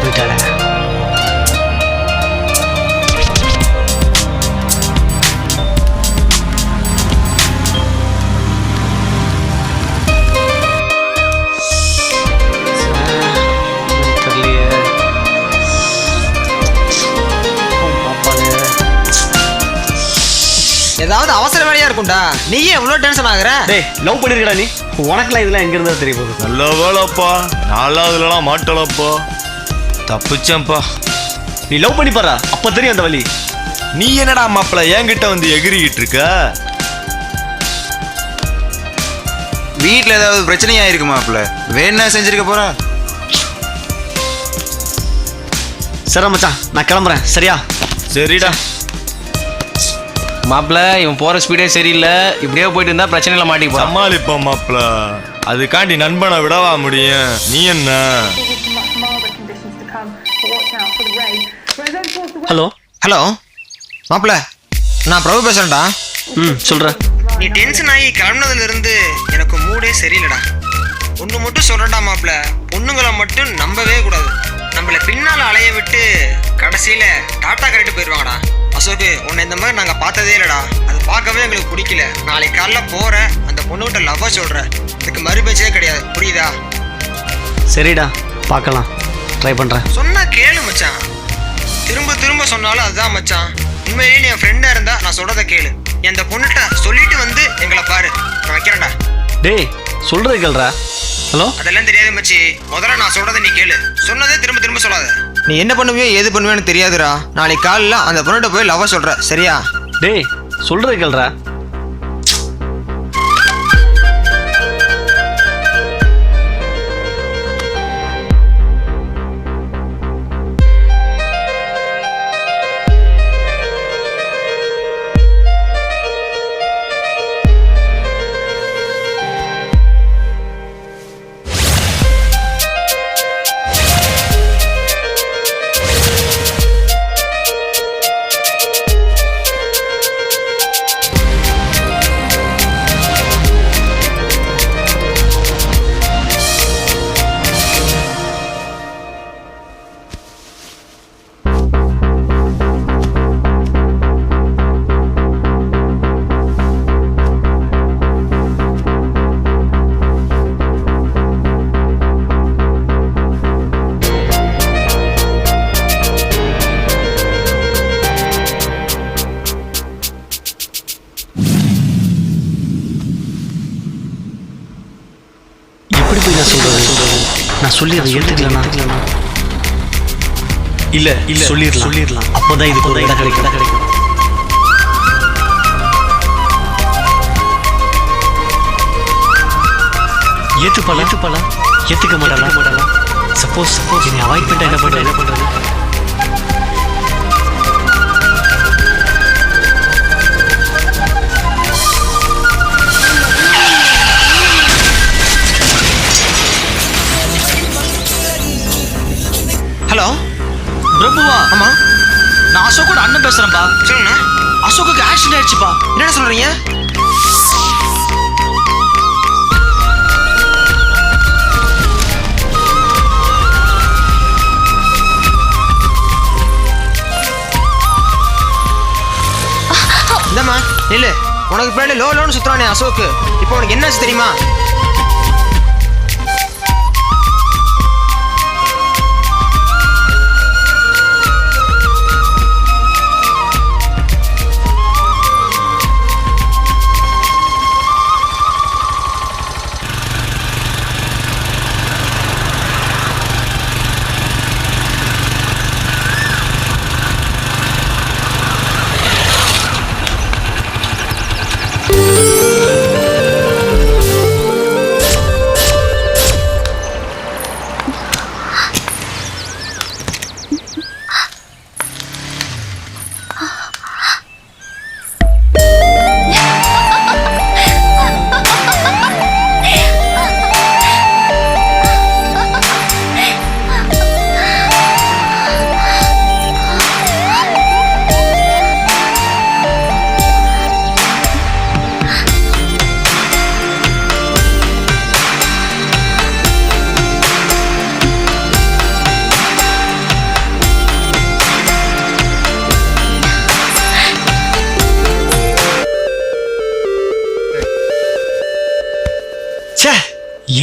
போயிட்டாளே. ஏதாவது அவசர வேலையா இருக்கும்டா, நீயே எவ்வளவு டென்ஷன் ஆகுற? டேய் லவ் பண்ணிருக்கடா நீ, உனக்குலாம் இதெல்லாம் எங்க இருந்தா தெரிய போகுது. நல்ல வேலைப்பா, நாலாவதுலாம் மாட்டலப்பா, தப்பிச்சேன்ப்பா. நீ லவ் பண்ணி பாரா, அப்ப தெரியும் அந்த வலி. நீ என்னடா மாப்பிள்ள என்கிட்ட வந்து எகிரிக்கிட்டு இருக்க? வீட்டில் ஏதாவது பிரச்சனையா இருக்கு மாப்பிள்ள, வேணா செஞ்சிருக்க போறா. சரி மச்சான், நான் கிளம்புறேன். சரியா? சரிடா. மாப்பிள்ள இவன் போற ஸ்பீடே சரியில்லை, இப்படியே போயிட்டு இருந்தா பிரச்சனையில மாட்டிப்போம். சமாளிப்போம் மாப்பிள்ள, அதுக்காண்டி நண்பனை விடவா முடியும்? நீ என்ன? ஹலோ ஹலோ மாப்பிள்ள, நான் பிரபு பேசுறேன்டா. சொல்றேன். நீ டென்ஷன் ஆகி கிளம்புனதுல இருந்து எனக்கு மூடே சரியில்லடா. ஒன்று மட்டும் சொல்றேன்டா மாப்பிள்ள, பொண்ணுங்களை மட்டும் நம்பவே கூடாது. நம்மள பின்னால அலைய விட்டு கடைசியில டாட்டா கரெக்ட் போயிடுவாங்கடா. அசோக்கு, உன்னை இந்த மாதிரி நாங்கள் பார்த்ததே இல்லைடா, அது பார்க்கவே எங்களுக்கு பிடிக்கல. நாளைக்கு காலைல போற அந்த பொண்ணுகிட்ட லவ்வா சொல்ற, இதுக்கு மறுபேச்சே கிடையாது, புரியுதா? சரிடா, பார்க்கலாம், ட்ரை பண்றேன். சொன்னா கேளு மச்சான், திரும்ப திரும்ப சொன்னாலும் அதுதான் மச்சான். உண்மையிலேயே நீ என் ஃப்ரெண்டா இருந்தா நான் சொல்றதை கேளு. நீ அந்த பொண்ணுகிட்ட சொல்லிட்டு வந்து எங்களை பாரு, நான் வைக்கிறேன்டா. டேய் சொல்றது கேளுடா. ஹலோ, அதெல்லாம் தெரியாது மச்சி, முதல்ல நான் சொல்றதை நீ கேளு. சொன்னதே திரும்ப திரும்ப சொல்லாத. நீ என்ன பண்ணுவியோ ஏது பண்ணுவேன்னு தெரியாதுடா. நாளைக்கு காலைல அந்த பொண்ணுகிட்ட போய் லவ்வா சொல்ற, சரியா? டேய் சொல்றது கேளுடா. நான் சொல்லி அதை எடுத்துக்கலனா இல்ல சொல்லிடலாம். அப்போதான் இதுக்கு ஒரு இடம் கிடைக்கும். ஏத்துப்பாளா ஏத்துக்க மாட்டாளா? சப்போஸ் நீ அவாய்ட் பண்ணிட்டா என்ன பண்றது? ஹலோ பிரபுவா? ஆமா, நான் அசோக்கோட அண்ணன் பேசுறேன்ப்பா. சொல்லுங்க. அசோக்குக்கு ஆக்சிடென்ட் ஆயிடுச்சுப்பா. என்ன சொல்றீங்க? இந்தம்மா இல்ல, உனக்கு பின்னாடி லோன்னு சுத்துறானே அசோக்கு, இப்போ உனக்கு என்னாச்சு தெரியுமா?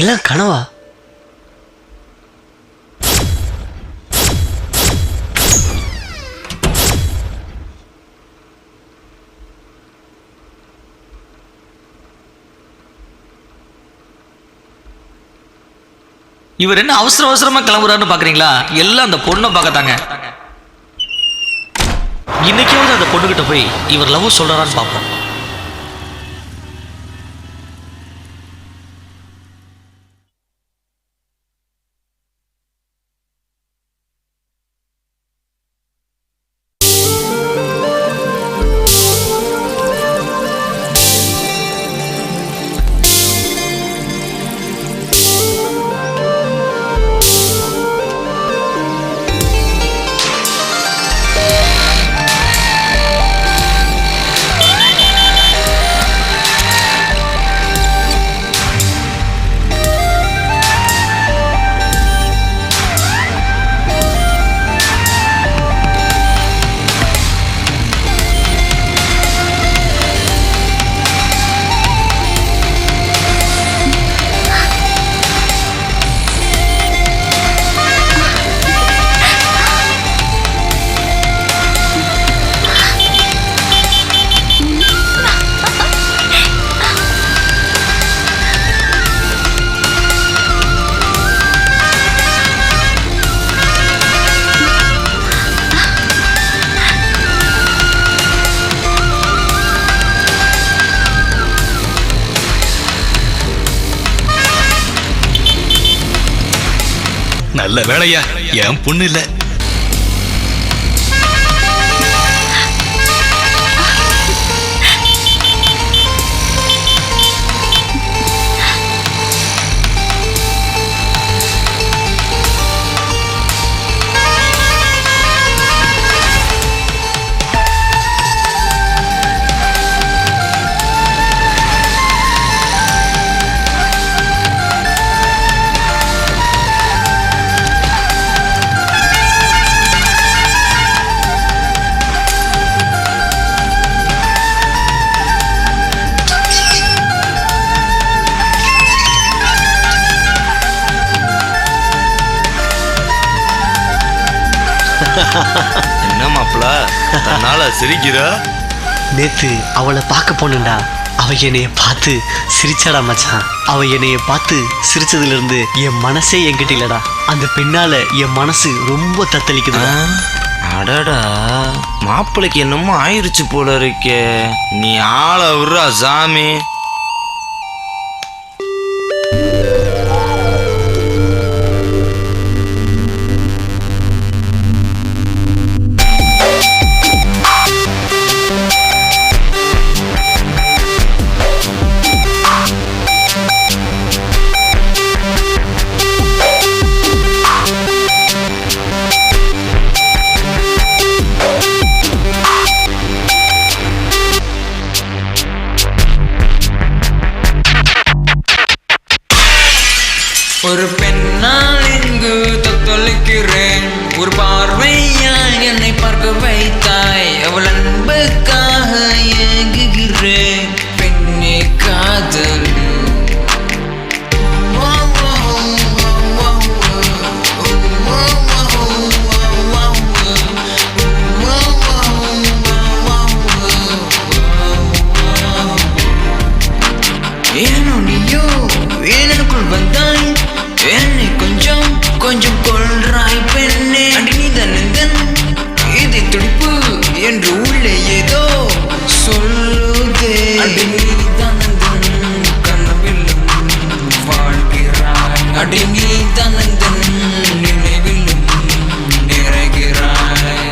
எல்லாம் கனவா? இவர் என்ன அவசர அவசரமா கிளம்புறாருன்னு பாக்குறீங்களா? எல்லாம் அந்த பொண்ணை பார்க்கத்தாங்க. இன்னைக்காவது அந்த பொண்ணுகிட்ட போய் இவர் லவ் சொல்றாரான்னு பார்ப்போம். நல்ல வேலையா என் பொண்ணு இல்ல. என்ன மாப்பிள தன்னால சிரிக்கிற? நேத்து அவளை பார்க்க போனேன்டா. அவ என்னைய பார்த்து சிரிச்சாடா மச்சான். அவ என்னைய பார்த்து சிரிச்சதுல இருந்து என் மனசே என்கிட்ட இல்லடா. அந்த பெண்ணால என் மனசு ரொம்ப தத்தளிக்குது. அடடா, மாப்பிளைக்கு என்னமோ ஆயிருச்சு போல இருக்கே. நீ ஆளை விடுறா சாமி. ஒரு பெண்ணால் இங்கு தத்தளிக்கிறேன். ஒரு பார்வையால் என்னை பார்க்க வைத்தாய். அவள் அன்புக்காக ஏங்குகிறேன். பெண்ணே காதல் ஏனோ நீயோ எனக்குள் வந்தாய். என்னை கொஞ்சம் கொஞ்சம் கொள்றாய் பெண்ணே. அடி நீ தனந்தன் இது துடிப்பு என்று உள்ளே ஏதோ சொல்லுதே. அடி நீ தனந்தன் கனவிலும் வாழ்கிறாய். அடி நீ தனந்தன் நினைவிலும் நிறைகிறாய்.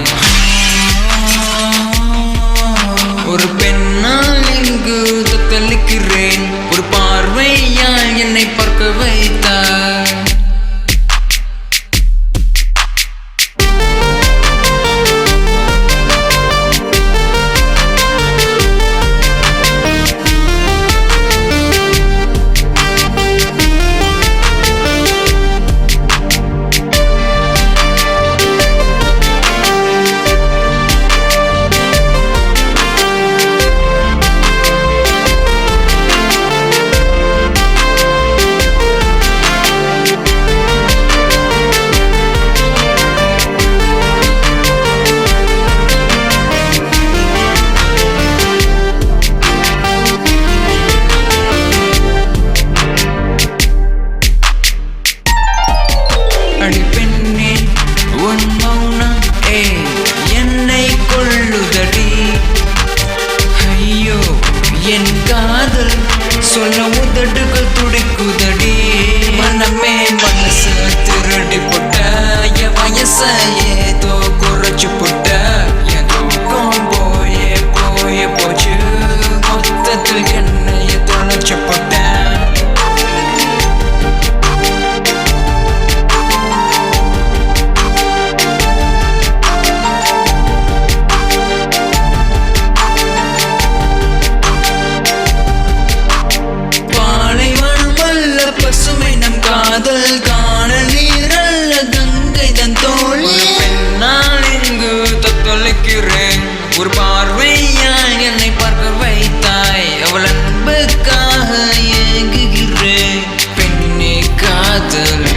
ஒரு பெண்ணால் இங்கு தத்தளிக்கிறேன். ஒரு பார்வையால் என்னை பார்க்க வைத்தாய். அடி பெண்ணே உன் மௌனம் என்னை கொள்ளுதடி. ஐயோ என் காதல் சொல்ல உதடுகள் துடிக்குதடி. மனமே மனசு திருடி போட்ட என் வயச ஏதோ குறைச்சு போட்ட. என் தூக்கம் போயே போயே போச்சு, மொத்தத்தில் என்னைய தொலைச்சு போட்டேன். பசுமை நம் காதல் காண நீரல்ல கங்கை தன் தோல். பெண்ணால் இங்கு தத்தொலைக்கிறேன், ஒரு பார்வையாய் என்னை பார்க்க வைத்தாய். அவள் அன்புக்காக ஏங்குகிறேன் பெண்ணே காதல்.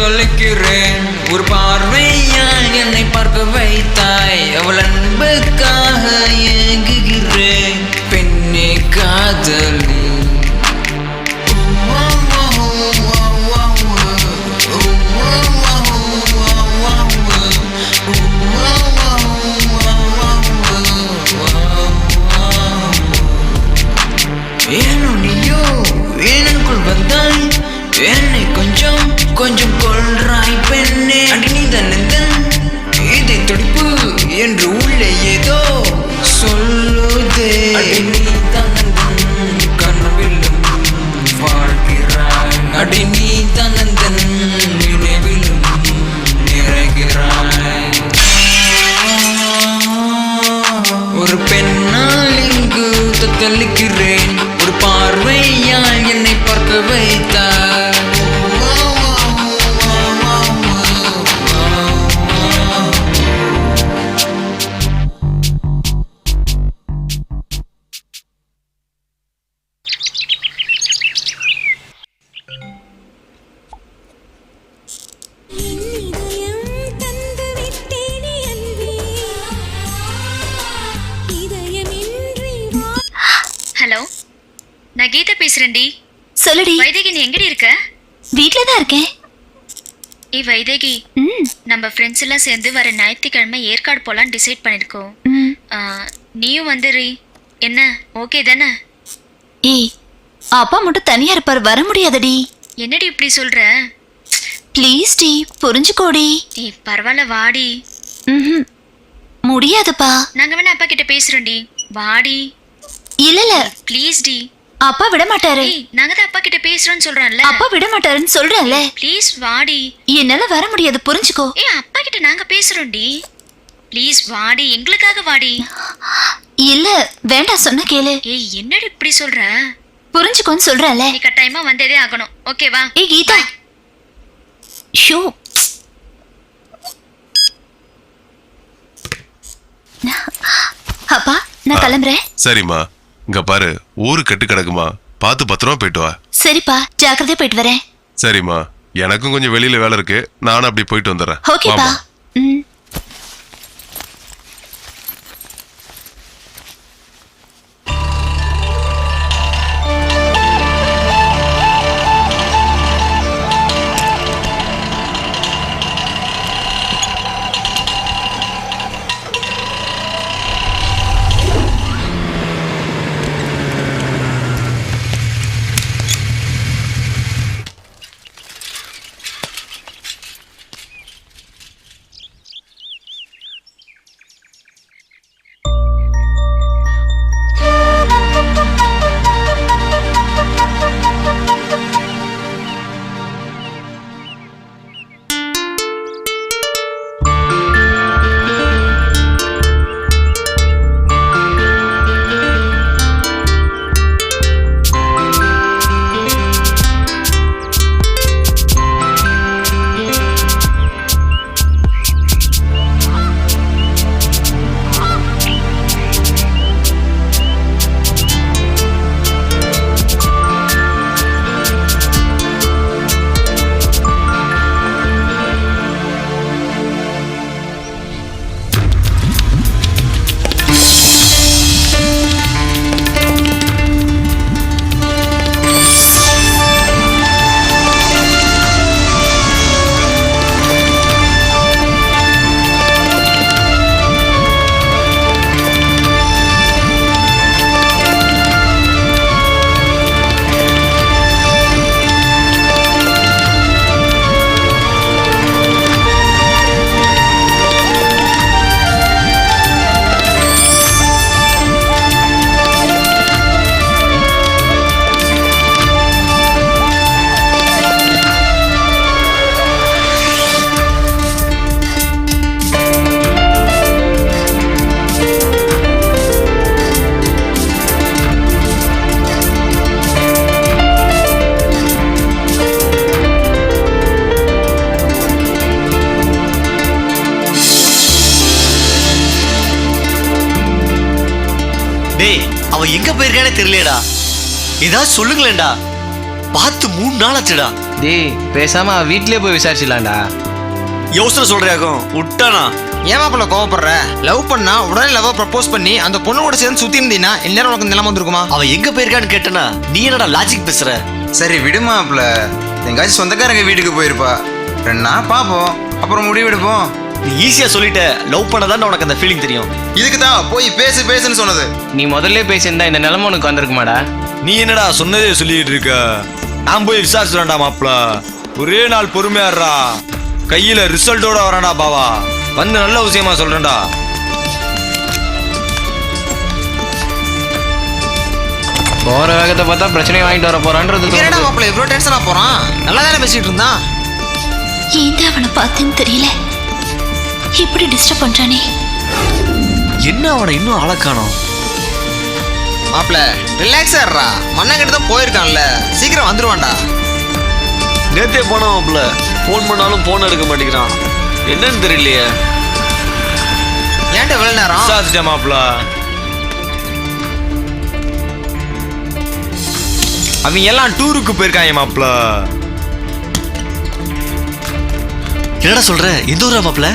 தொலைக்கிறேன், ஒரு பார்வையாய் என்னை பார்க்க வைத்தாய். அவள் அன்புக்காக ஏங்குகிறேன் பெண்ணே காதலி. ஏனோ நீயோ எனக்குள் வந்தாய், என்னை கொஞ்சம் கொஞ்சம் கொள்றாய் பெண்ணே. அடி நீ தன்னந்தன் இதை துடிப்பு என்று உள்ளே ஏதோ சொல்லுதே. அடி நீ தன்னந்தன் கனவிலும் வாழ்கிறாய். அடி நீ தன்னந்தன் நினைவிலும் நிறைகிறாய். ஒரு பெண்ணால் இங்கு தத்தளிக்கிறேன், ஒரு பார்வையால் என்னை பார்க்க வைத்தாய். ஹலோ, நான் கீதா பேசுறேன்டி. சொல்லுடி. வைதேகி, நீ எங்கடி இருக்க? வீட்ல தான் இருக்கேன். ஏய் வைதேகி, நம்ம ஃப்ரெண்ட்ஸ் எல்லாம் சேர்ந்து வர ஞாயிற்றுக்கிழமை ஏற்காடு போலான்னு டிசைட் பண்ணிருக்கோம். நீயும் வந்துரு. என்ன ஓகே தானே? ஏய், அப்பா மட்டும் தனியா இருப்பார், வர முடியாதடி. என்னடி இப்படி சொல்ற? ப்ளீஸ் டி, புரிஞ்சுக்கோடி. ஏய் பரவாயில்ல, வாடி. முடியாதுப்பா. நாங்க வேணா அப்பா கிட்ட பேசுறோம்டி, வாடி. இல்ல ப்ளீஸ் டி. அப்பா விட மாட்டாரு. நாங்க தான் அப்பா கிட்ட பேசுறோம்னு சொல்றேன்ல. அப்பா விட மாட்டாருன்னு சொல்றேன்ல. ப்ளீஸ் வாடி. என்னால வர முடியாது, புரிஞ்சுக்கோ. ஏய் அப்பா கிட்ட நாங்க பேசுறோம்டி, ப்ளீஸ் வாடி, எங்களுக்காக வாடி. இல்ல வேண்டாம், சொன்ன கேளு. ஏய் என்னடி இப்படி சொல்ற? புரிஞ்சுக்கோன்னு சொல்றேன்ல. நீ கட்டாயமா வந்ததே ஆகணும், ஓகேவா? ஏய் கீதா, ஷோ அப்பா நான் கிளம்புறேன். சரிம்மா, இங்க பாரு, ஊரு கெட்டு கிடக்குமா, பார்த்து பத்திரமா போயிட்டு வா. சரிப்பா, ஜாக்கிரதையா போயிட்டு வரேன். சரிம்மா, எனக்கும் கொஞ்சம் வெளியில வேலை இருக்கு, நானும் அப்படி போயிட்டு வந்துடுறேன். ஓகேப்பா. ம். டேய், அவ எங்க போயிருக்கானே தெரியலடா. ஏதாவது சொல்லுங்களேன்டா. பார்த்து 3 நாள் ஆச்சுடா. டேய் பேசாம வீட்லயே போய் விசாரிச்சிடலாம்டா. யோசனை சொல்றியாக்கும் விட்டானா? ஏன் மாப்பிள்ள கோவப்படுற? லவ் பண்ணா உடனே லவ் ப்ரப்போஸ் பண்ணி அந்த பொண்ணு கூட சேர்ந்து சுத்தி இருந்தீங்கன்னா இந்நேரம் உனக்கு நிலைமை வந்திருக்குமா? அவ எங்க போயிருக்கான்னு கேட்டனா நீ என்னடா லாஜிக் பேசுற? சரி விடுமாப்ல, எங்காச்சும் சொந்தக்காரங்க வீட்டுக்கு போயிருப்பா. 2 நாள் பாப்போம், அப்புறம் முடிவெடுப்போம். நீ ஈஸியா சொல்லிட்ட. லவ் பண்ணதான் உனக்கு அந்த ஃபீலிங் தெரியும். இதுக்கு தான் போய் பேசுன்னு சொன்னது. நீ முதல்ல பேசியிருந்தா இந்த நிலைமை உனக்கு வந்திருக்குமாடா? நீ என்னடா சொன்னதே சொல்லிட்டு இருக்க? நான் போய் விசாரிச்சுடா மாப்ள. ஒரே நாள் பொறுமையாடுறா, கையில ரிசல்ட்டோட வரேன்டா பாவா. வந்து நல்ல விஷயமா சொல்றேன்டா. போற வேகத்தை பார்த்தா பிரச்சனையை வாங்கிட்டு வர போறான்றது. என்னடா மாப்பிள்ள இவ்வளோ டென்ஷனா போறான்? நல்லா தானே பேசிட்டு இருந்தான். ஏன் அவனை பார்த்தேன்னு தெரியல, இப்படி டிஸ்டர்ப் பண்றானே. என்ன அவனை இன்னும் ஆளக்கானோம்? மாப்பிள்ள ரிலாக்ஸா இருடா, மண்ணங்கிட்ட தான் போயிருக்கான்ல, சீக்கிரம் வந்துருவான்டா. நேத்தே போனான் மாப்பிள்ள, போன் பண்ணாலும் போன் எடுக்க மாட்டேங்கிறான். என்னன்னு தெரியலையே. ஏன்டா இவ்வளவு நேரம்? விசாரிச்சிட்டேன் மாப்ள. அவங்க எல்லாம் டூருக்கு போயிருக்காங்க மாப்ள. என்னடா சொல்ற? எந்த ஊரா மாப்பிள்ள?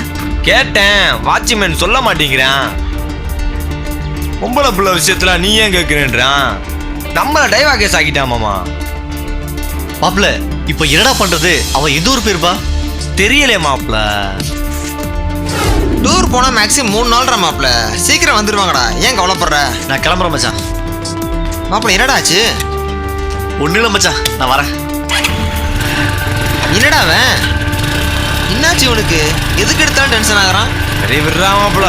கேட்டேன், வாட்ச்மேன் சொல்ல மாட்டேங்கிறான். பொம்பளை பிள்ளை விஷயத்துல நீ ஏன் கேட்கிறேன்றான். நம்மள டைவா கேஸ் ஆக்கிட்டான் மாமா. மாப்பிள்ள இப்ப என்னடா பண்றது? அவன் எந்த ஊர் போயிருப்பா? தெரியலே மாப்ள. டூர் போனா மேக்ஸிமம் 3 நாள்ரா மாப்பிள்ள, சீக்கிரம் வந்துருவாங்கடா. ஏன் கவலைப்படுற? நான் கிளம்புறேன் மச்சான். மாப்பிள்ள என்னடா ஆச்சு? ஒண்ணு இல்ல மச்சான், நான் வரேன். என்னடா அவன்? என்னாச்சு இவனுக்கு? எதுக்கு எடுத்தாலும் டென்ஷன் ஆகுறான்? சரி விடுறா மாப்ள.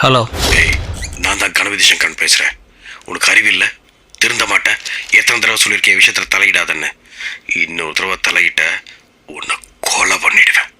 ஹலோ. நான் தான் கணபதி சங்கரன் பேசுறேன். உனக்கு அறிவில்லை, திருந்த மாட்டேன். எத்தனை தடவை சொல்லியிருக்கேன் விஷயத்தில் தலையிடாதன்னு. இன்னொரு தடவை தலையிட்ட உன்னை கொலை பண்ணிடுவேன்.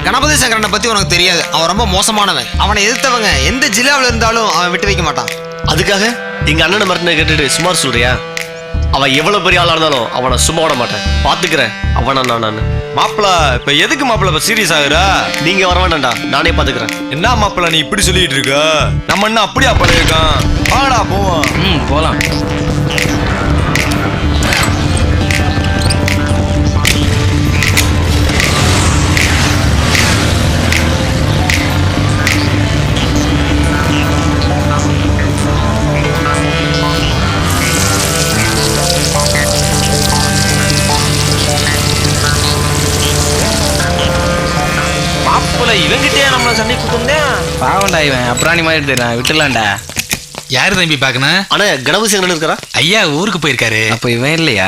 கணபதி சங்கரனை பத்தி உனக்கு தெரியாது. அவன் ரொம்ப மோசமானவன். அவனை எதிர்த்தவங்க எந்த ஜில்லாவில் இருந்தாலும் அவன் விட்டு வைக்க மாட்டான். அதுக்காக எங்க அண்ணனை மரத்தின கேட்டுட்டு சுமார் சொல்றியா? அவன் எவ்வளவு பெரிய ஆளா இருந்தாலும் அவனை சும்மா விட மாட்டேன். பாத்துக்கிறேன் அவனை நான். மாப்பிள இப்ப எதுக்கு மாப்பிள இப்ப சீரியஸ் ஆகுறா? நீங்க வர வேண்டாம்டா, நானே பாத்துக்கிறேன். என்ன மாப்பிள நீ இப்படி சொல்லிட்டு இருக்க? நம்ம என்ன அப்படியா பழகிருக்கான்? வாடா போவோம். போலாம். இவங்கிட்டே நம்ம சண்டை கொடுத்தோம். பாவண்டா இவன் அப்புறாணி மாதிரி தெரியும், விட்டுலாம்டா. யாரு தம்பி பாக்கணும்? ஆனா கணபதி சங்கரன் இருக்காரா? ஐயா ஊருக்கு போயிருக்காரு. அப்ப இவன் இல்லையா?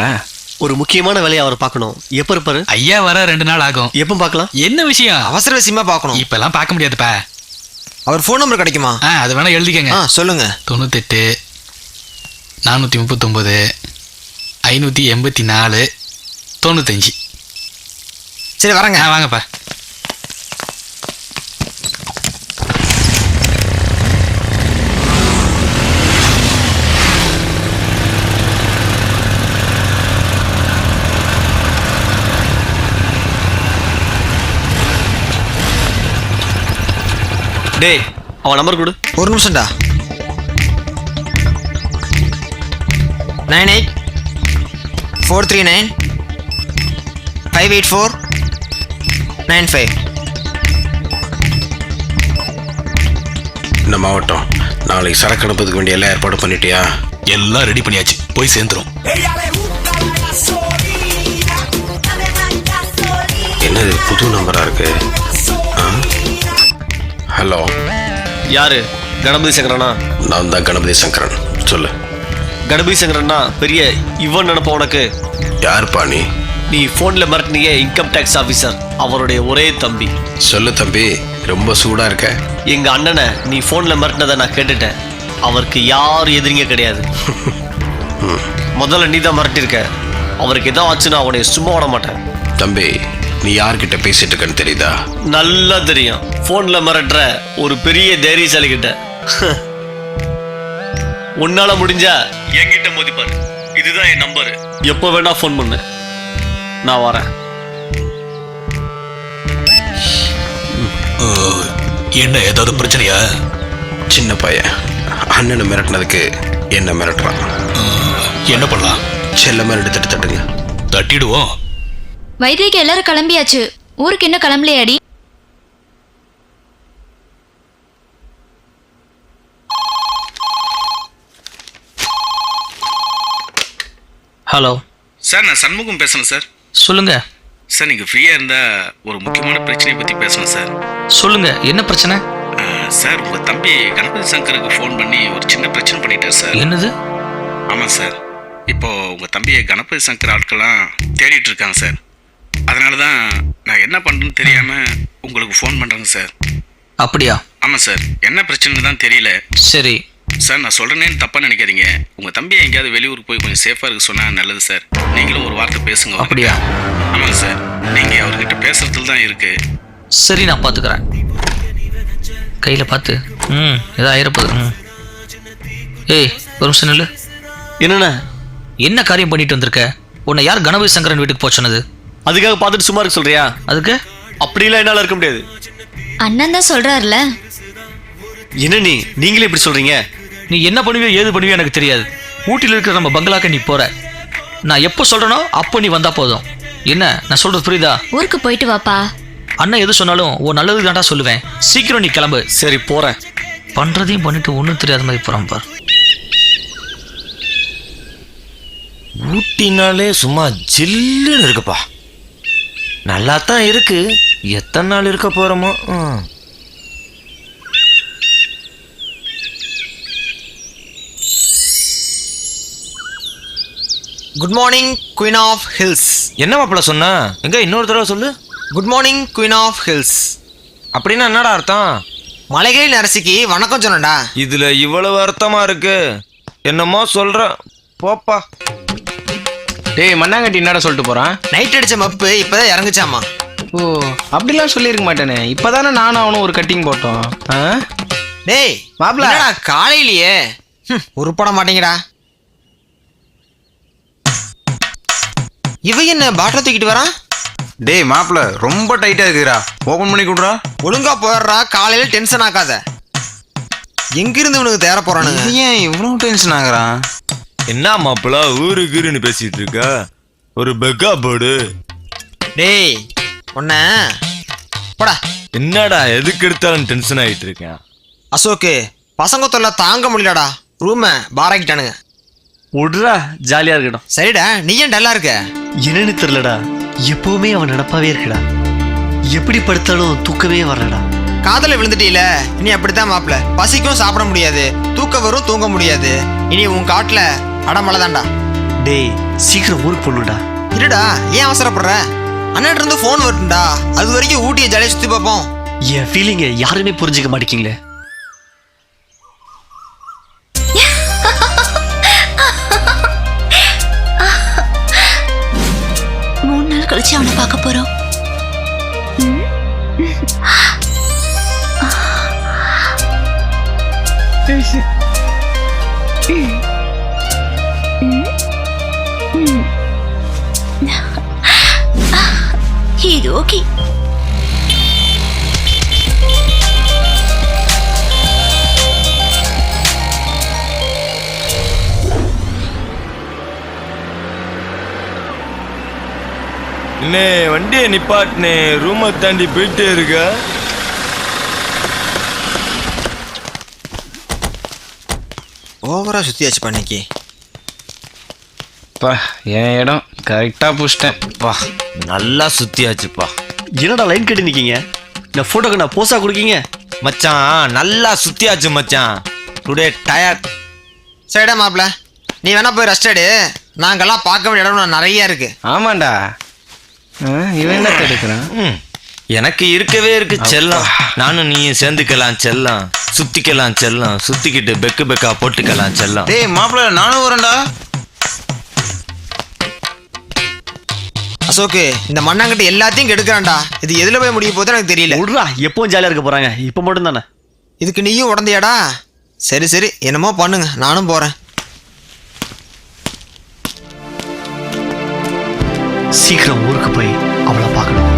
ஒரு முக்கியமான வேலையை அவர் பார்க்கணும். எப்ப இருப்பாரு? ஐயா வர 2 நாள் ஆகும். எப்ப பார்க்கலாம்? என்ன விஷயம்? அவசர விஷயமா பார்க்கணும். இப்பெல்லாம் பார்க்க முடியாதுப்பா. அவர் ஃபோன் நம்பர் கிடைக்குமா? அது வேணா எழுதிக்கங்க. சொல்லுங்க. 98 439 584 95. சரி வரேங்க. வாங்கப்பா. டேய் அவன் நம்பர் கொடு. ஒரு நிமிஷம்டா. 98 439 584 95. இந்த மாவட்டம் நாளைக்கு சரக்கு அனுப்புறதுக்கு வேண்டிய எல்லாம் ஏற்பாடு பண்ணிட்டியா? எல்லாம் ரெடி பண்ணியாச்சு, போய் சேர்ந்துரும். என்னது புது நம்பரா இருக்கு? ஹலோ, யாரு? கணபதி சங்கரனா? நான் தான் கணபதி சங்கரன். சொல்லு. கணபதி சங்கரன்னா பெரிய இவன் நினைப்ப உனக்கு? யாருப்பா நீ? நீ போன்ல மிரட்டினிய இன்கம் டேக்ஸ் ஆபீசர், அவருடைய ஒரே தம்பி. சொல்லு தம்பி, ரொம்ப சூடா இருக்க. எங்க அண்ணனை நீ போன்ல மிரட்டினதை நான் கேட்டுட்டேன். அவருக்கு யாரும் எதிரிங்க கிடையாது. முதல்ல நீ தான் மிரட்டிருக்க. அவருக்கு எதாவது ஆச்சுன்னா அவனை சும்மா விட மாட்டேன். தம்பி, நீ யார்கிட்ட பேசிட்டு இருக்கன்னு தெரியுதா? நல்லா தெரியும். போன்ல மிரட்டுற ஒரு பெரிய தைரியசாலி கிட்ட. உன்னால முடிஞ்சா என்கிட்ட மோதிப்பாரு. இதுதான் என் நம்பரு. எப்போ வேணா போன் பண்ணு, நான் வரேன். என்ன ஏதாவது பிரச்சனையா? சின்ன பையன் அண்ணனை மிரட்டினதுக்கு என்ன மிரட்டுறான். என்ன பண்ணலாம்? செல்லமா எடுத்துட்டு தட்டுங்க. தட்டிடுவோம். வைத்தியக்கு எல்லாரும் கிளம்பியாச்சு. ஊருக்கு இன்னும் கிளம்பலையாடி? ஹலோ சார், நான் சண்முகம் பேசுகிறேன் சார். சொல்லுங்க சார், நீங்கள் ஃப்ரீயாக இருந்தால் ஒரு முக்கியமான பிரச்சனையை பற்றி பேசணும் சார். சொல்லுங்க, என்ன பிரச்சனை? சார், உங்கள் தம்பி கணபதி சங்கருக்கு ஃபோன் பண்ணி ஒரு சின்ன பிரச்சனை பண்ணிட்டார் சார். என்னது? ஆமாம் சார். இப்போது உங்கள் தம்பியை கணபதி சங்கர் ஆட்கள்லாம் தேடிட்டு இருக்காங்க சார். அதனால தான் நான் என்ன பண்ணுறேன்னு தெரியாமல் உங்களுக்கு ஃபோன் பண்ணுறேங்க சார். அப்படியா? ஆமாம் சார். என்ன பிரச்சனைன்னு தான் தெரியல. சரி சார், நான் சொல்கிறேன்னு தப்பாக நினைக்காதீங்க. உங்கள் தம்பியை எங்கேயாவது வெளியூருக்கு போய் கொஞ்சம் சேஃபாக இருக்க சொன்னால் நல்லது சார். நீங்களும் ஒரு வார்த்தை பேசுங்க. அப்படியா? ஆமாங்க சார். நீங்கள் அவர்கிட்ட பேசுறதுல தான் இருக்குது. சரி, நான் பார்த்துக்கிறேன். கையில் பார்த்து ஏதோ ஆயிரப்போகுது. ஏய், ஒரு நிமிஷம் நில்லு. என்னண்ணா? என்ன காரியம் பண்ணிட்டு வந்திருக்க? உன்னை யார் கணபதி சங்கரன் வீட்டுக்கு போக சொன்னது? அதுக்காக பார்த்துட்டு சும்மா இருக்க சொல்றியா? அதுக்கு அப்படிலாம் என்னால இருக்க முடியாது. அண்ணன் தான் சொல்றாருல. என்ன நீங்களே இப்படி சொல்றீங்க? நீ என்ன பண்ணுவியோ ஏது பண்ணுவியோ எனக்கு தெரியாது. ஊட்டியில் இருக்கிற நம்ம பங்களாக்க நீ போற. நான் எப்போ சொல்றேனோ அப்போ நீ வந்தா போதும். என்ன நான் சொல்றது புரியுதா? ஊருக்கு போயிட்டு வாப்பா. அண்ணன் எது சொன்னாலும் உன் நல்லதுக்கு தான்டா சொல்லுவேன். சீக்கிரம் நீ கிளம்பு. சரி போறேன். பண்றதையும் பண்ணிட்டு ஒன்றும் தெரியாத மாதிரி போறான் பார். ஊட்டினாலே சும்மா ஜில்லுன்னு இருக்குப்பா. நல்லா தான் இருக்கு. எத்தனை நாள் இருக்க போறோமோ. Good morning queen of hills. என்ன மாப்பிள்ள சொன்னா? எங்க இன்னொரு தடவை சொல்லு. Good morning queen of hills. அப்படின்னா என்னடா அர்த்தம்? மலைகளின் அரசிக்கு வணக்கம் சொன்னடா. இதுல இவ்வளவு அர்த்தமா இருக்கு? என்னமோ சொல்ற போப்பா. டேய் மண்ணாங்கட்டி என்னடா சொல்லிட்டு போறான்? நைட் அடிச்ச மப்பு இப்பதான் இறங்குச்சாமா. ஓ அப்படிலாம் சொல்லியிருக்க மாட்டேனே. இப்பதானே நானும் அவனும் ஒரு கட்டிங் போட்டோம். டேய் மாப்ள காலையிலேயே உருப்பட மாட்டேங்கடா. இவ என்ன பாட்டில தூக்கிட்டு வரான்? டேய் மாப்பிள ரொம்ப டைட்டா இருக்குடா, ஓபன் பண்ணி கொடுறா. ஒழுங்கா போயிடுறா, காலையில டென்ஷன் ஆக்காத. எங்கிருந்து இவனுக்கு தேர போறானுங்க? ஏன் இவ்வளவு டென்ஷன் ஆகுறான்? என்ன மாப்பிள ஊருக்குன்னு பேசிட்டு இருக்க? ஒரு பெக்கா போடு. டேய் உன்ன போடா. என்னடா எதுக்கு எடுத்தாலும் டென்ஷன் ஆகிட்டு இருக்கேன்? அசோக்கு பசங்க தொல்லை தாங்க முடியலடா, ரூமை பாராக்கிட்டானுங்க. விடுறா, ஜாலியா இருக்கட்டும். சரிடா, நீ ஏன் டல்லா இருக்க? என்னன்னு தெரியலடா, எப்பவுமே அவன் நினப்பாவே இருக்குடா. எப்படி படுத்தாலும் தூக்கமே வரலடா. காதல விழுந்துட்டீல, இனி அப்படித்தான் மாப்பிள. பசிக்கும் சாப்பிட முடியாது, தூக்க வரும் தூங்க முடியாது. இனி உன் காட்டுல அடமலை தான்டா. டேய் சீக்கிரம் ஊருக்கு போகணும்டா. இருடா, ஏன் அவசரப்படுற? அண்ணன் இருந்து போன் வரட்டும்டா. அது வரைக்கும் ஊட்டியை ஜாலியாக சுத்தி பார்ப்போம். என் ஃபீலிங்கை யாருமே புரிஞ்சுக்க மாட்டேங்கிங்களே. கழிச்சு அவனை பார்க்க போறோம். இது ஓகே. என்ன வண்டியை நிப்பாட்டினே, ரூமை தாண்டி போயிட்டே இருக்க. ஓவரா சுத்தியாச்சு பண்ணிக்கு. பா என் இடம் கரெக்டா புடிச்சிட்டேன். பா நல்லா சுத்தியாச்சுப்பா. என்னடா லைன் கட்டி நிக்கீங்க? நான் போட்டோக்கு நான் போஸா கொடுக்கீங்க? மச்சான் நல்லா சுத்தியாச்சு மச்சான். Today tired. சரிடா மாப்பிள, நீ வேணா போய் ரெஸ்ட் எடு. நாங்கெல்லாம் பார்க்க வேண்டிய இடம் நிறைய இருக்கு. ஆமாண்டா. இவன் என்ன எடுக்கிறான்? எனக்கு இருக்கவே இருக்கு செல்லம். நானும் நீயும் சேர்ந்துக்கலாம் செல்லம், சுத்திக்கலாம் செல்லம், சுத்திக்கிட்டு பெக்கு பெக்கா போட்டுக்கலாம் செல்லம். டேய் மாப்பிள நானும் வரேன்டா. அசோக்கு இந்த மண்ணாங்கட்டி எல்லாத்தையும் கெடுக்கிறான்டா. இது எதுல போய் முடிய போகுது எனக்கு தெரியல. விடுறா, எப்பவும் ஜாலியா இருக்க போறாங்க. இப்ப மட்டும் தானே. இதுக்கு நீயும் உடந்தையாடா? சரி சரி, என்னமோ பண்ணுங்க, நானும் போறேன். சீக்கிரம் ஊருக்கு போய் அவளை பார்க்கணும்.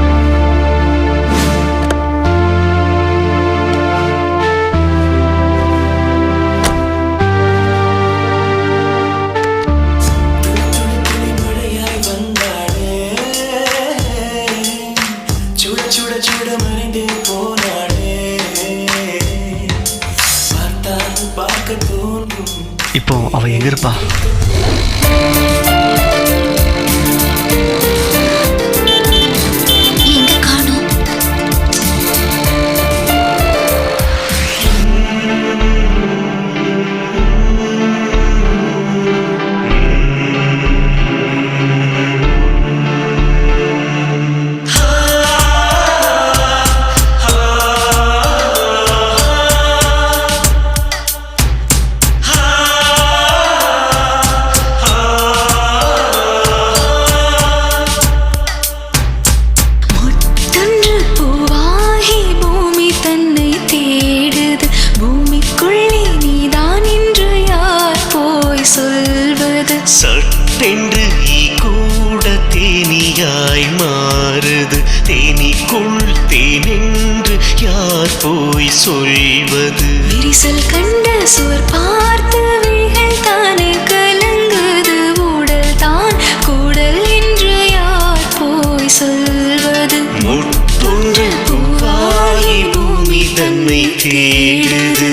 இப்போ அவ எங்க இருப்பா? சட்டென்று கூட தேனியாய் மாறுது. தேனிக்குள் தேனென்று யார் போய் சொல்வது? விரிசல் கண்ட சுவர் பார்த்து விழிகள் தானே கலங்குது. ஊடல் தான் கூடல் என்று யார் போய் சொல்வது? முட்டொன்று பூவாகி பூமி தன்னை தேடுது.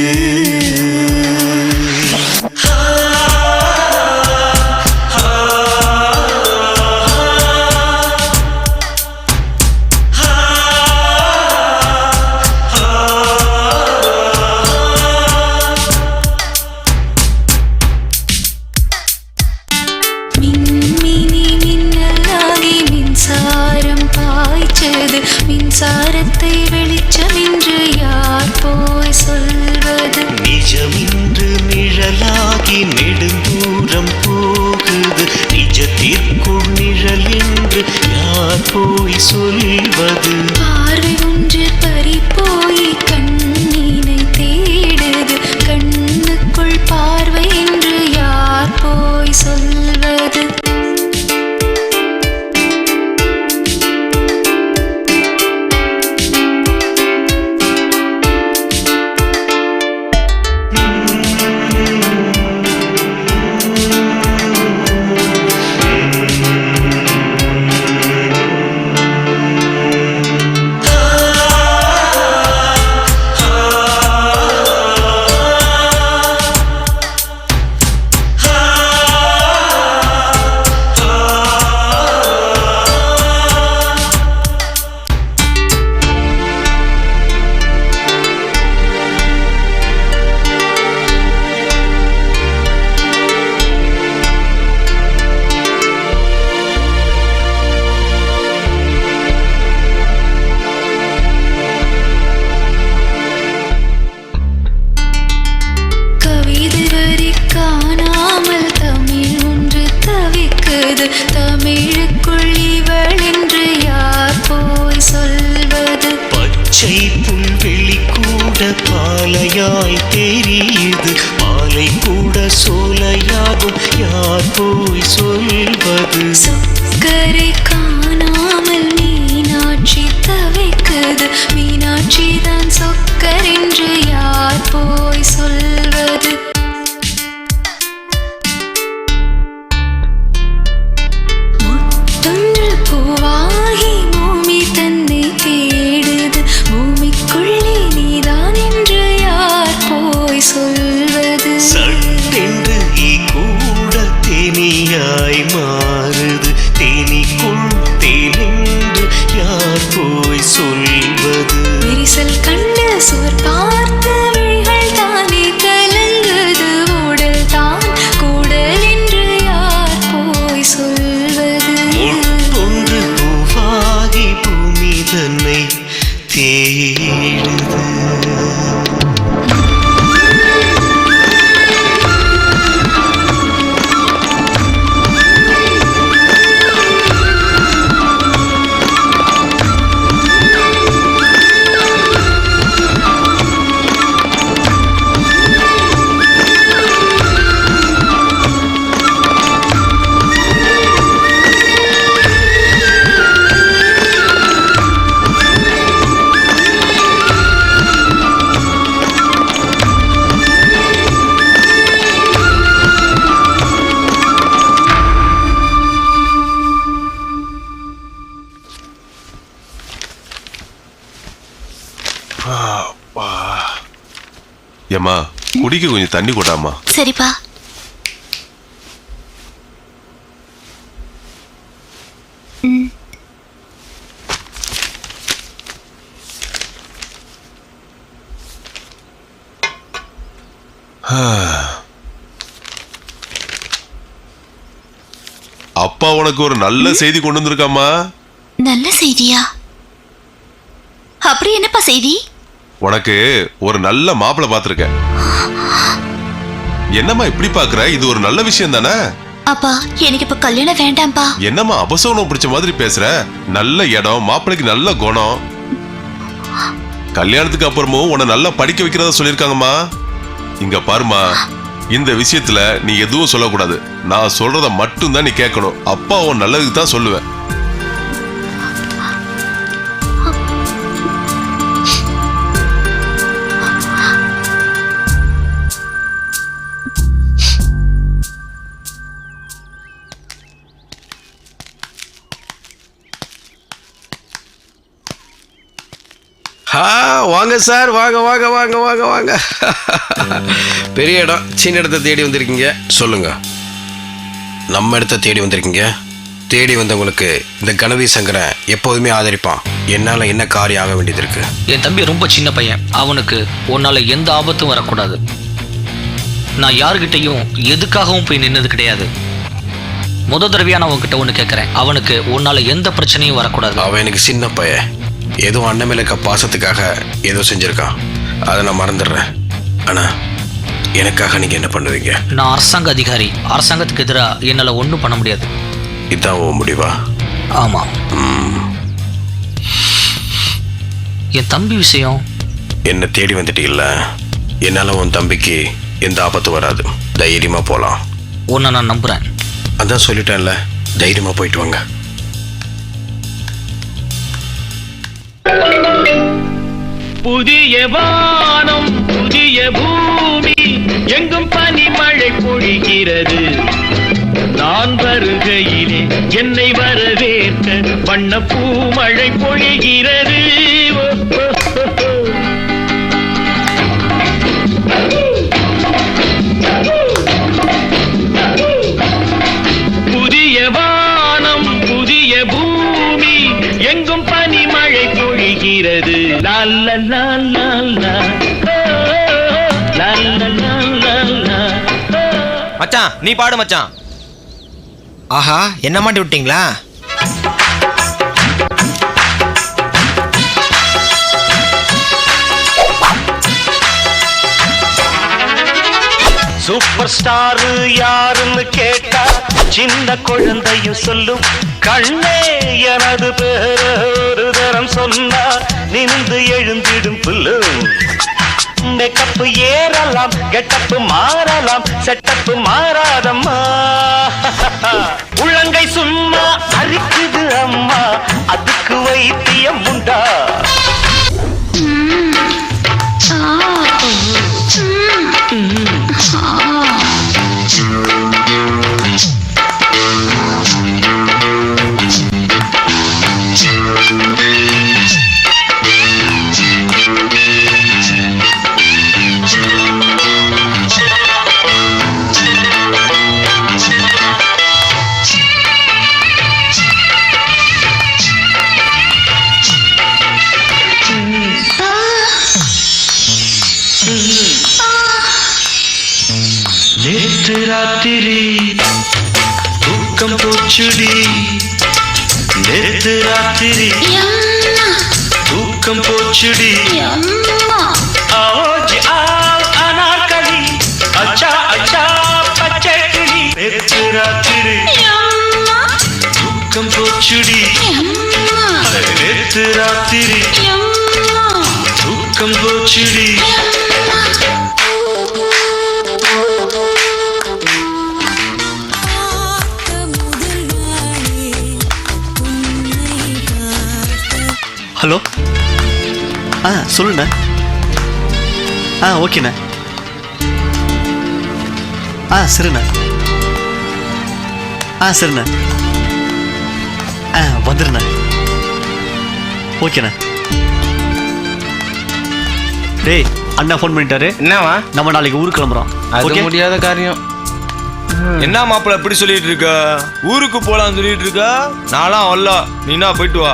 மின்சாரத்தை வெளிச்சம் என்று யார் போய் சொல்வது? நிஜமின்று நிழலாகி நெடுந்தூரம் போகுது, நிஜத்திற்குள் நிழல் என்று யார் போய் சொல்வது? பார்வை ஒன்று பறிபோய் கண்ணினை தேடுது, கண்ணுக்குள் பார்வை என்று யார் போய் சொல்வது? கவிதை வரி காணாமல் தமிழ் ஒன்று தவிக்குது, தமிழுக்குள் இவள் என்று யார் போய் சொல்வது? பச்சை புல்வெளி கூட பாலையாய் தெரியுது, பாலை கூட சோலையாகும் யார் போய் சொல்வது? சொக்கரை காணாமல் மீனாட்சி தவிக்குது, மீனாட்சி தான் சொக்கர் என்று யார் போய் சொல்வது? முத்தொன்று பூவாகி பூமி தன்னை தேடுது, பூமிக்குள்ளே நீதான் என்று யார் போய் சொல்வது? சட்டென்று கூட தேனியாய் மாறுது, தேனிக்குள் தேனென்று யார் போய் சொல்வது? விரிசல் கண்ட சுவர் பார்த்து விழிகள் தானே கலங்குது, உடல் தான் கூடல் என்று யார் போய் சொல்வது? ஒன்று பூவாகி பூமி தன்னை தேடுது. ஏம்மா குடிக்க கொஞ்சம் தண்ணி கொடாமா. சரிப்பா. அப்பா உனக்கு ஒரு நல்ல செய்தி கொண்டு வந்திருக்காமா. நல்ல செய்தியா? அப்படி என்னப்பா செய்தி? உனக்கு ஒரு நல்ல மாப்பிள்ளை பார்த்திருக்கேன். என்னம்மா இப்படி பாக்குற? இது ஒரு நல்ல விஷயம் தானே? அப்பா எனக்கு இப்ப கல்யாணம் வேண்டாம்பா. என்னம்மா அபசகுணம் பிடிச்ச மாதிரி பேசுற? நல்ல இடம், மாப்பிள்ளைக்கு நல்ல குணம். கல்யாணத்துக்கு அப்புறமும் உன்னை நல்லா படிக்க வைக்கிறதா சொல்லியிருக்காங்கம்மா. இங்க பாருமா, இந்த விஷயத்துல நீ எதுவும் சொல்லக்கூடாது. நான் சொல்றத மட்டும் தான் நீ கேட்கணும். அப்பா உன் நல்லதுக்கு தான் சொல்லுவேன். வாங்க சார், வாங்க வாங்க வாங்க வாங்க வாங்க. பெரிய இடம், சின்ன இடத்த தேடி வந்திருக்கீங்க. சொல்லுங்க, நம்ம இடத்த தேடி வந்திருக்கீங்க. தேடி வந்தவங்களுக்கு இந்த கணபதி சங்கரை எப்போதுமே ஆதரிப்பான். என்னால என்ன காரியம் ஆக வேண்டியது இருக்கு? என் தம்பி ரொம்ப சின்ன பையன். அவனுக்கு உன்னால எந்த ஆபத்தும் வரக்கூடாது. நான் யாருக்கிட்டையும் எதுக்காகவும் போய் நின்னது கிடையாது. முத தடவையா நான் உன்கிட்ட ஒன்று கேட்குறேன். அவனுக்கு உன்னால எந்த பிரச்சனையும் வரக்கூடாது. அவன் எனக்கு சின்ன பையன். ஏதோ அண்ணன் மேல இருக்க பாசத்துக்காக ஏதோ செஞ்சிருக்கான். அதை நான் மறந்துடுறேன். ஆனா எனக்காக நீங்க என்ன பண்ணுவீங்க? நான் அரசாங்க அதிகாரி. அரசாங்கத்துக்கு எதிராக என்னால் ஒன்றும் பண்ண முடியாது. இதான் உன் முடிவா? ஆமாம். என் தம்பி விஷயம். என்ன தேடி வந்துட்டீங்கள, என்னால உன் தம்பிக்கு எந்த ஆபத்து வராது. தைரியமா போலாம். உன்னை நான் நம்புறேன். அதான் சொல்லிட்டேன்ல, தைரியமா போயிட்டு வாங்க. புதிய வானம் புதிய பூமி எங்கும் பனிமழை பொழிகிறது. நான் வருகையிலே என்னை வரவேற்க வண்ண பூமழை பொழிகிறது. புதிய வானம் புதிய பூமி எங்கும் பனிமழை பொழிகிறது. மச்சான் நீ பாடு மச்சான். ஆஹா என்ன மாட்டி விட்டீங்களா? சூப்பர் ஸ்டார் யாருன்னு கேட்டா சின்ன குழந்தையும் சொல்லும். கண்ணே எனது பேர ஒரு தரம் சொன்னா நிமிந்து எழுந்திடும் புல்லும். மேக்கப்பு ஏறலாம், கெட்டப்பு மாறலாம், செட்டப்பு மாறாதம்மா. உள்ளங்கை சும்மா அரிக்குது அம்மா, அதுக்கு வைத்தியம் உண்டா? நேற்று ராத்திரி தூக்கம் போச்சுடி. நேற்று ராத்திரி தூக்கம் போச்சுடி. ஆஜ் ஆவ் அனார்கலி அச்சா அச்சா பச்சை கிளி. நேற்று ராத்திரி தூக்கம் போச்சுடி. நேற்று ராத்திரி தூக்கம் போச்சுடி. ஹலோ. சொல்லுண்ணே. ஓகேண்ணே. சரிண்ணே. சரிண்ணே. வந்துடுண்ணே. ஓகேண்ணே. டேய் அண்ணா ஃபோன் பண்ணிட்டாரு. என்னவா? நம்ம நாளைக்கு ஊருக்கு கிளம்புறோம். அது முடியாத காரியம். என்ன மாப்பிள்ள எப்படி சொல்லிட்டு இருக்க? ஊருக்கு போலான்னு சொல்லிட்டு இருக்க. நான்லாம் வரல, நீனா போயிட்டு வா.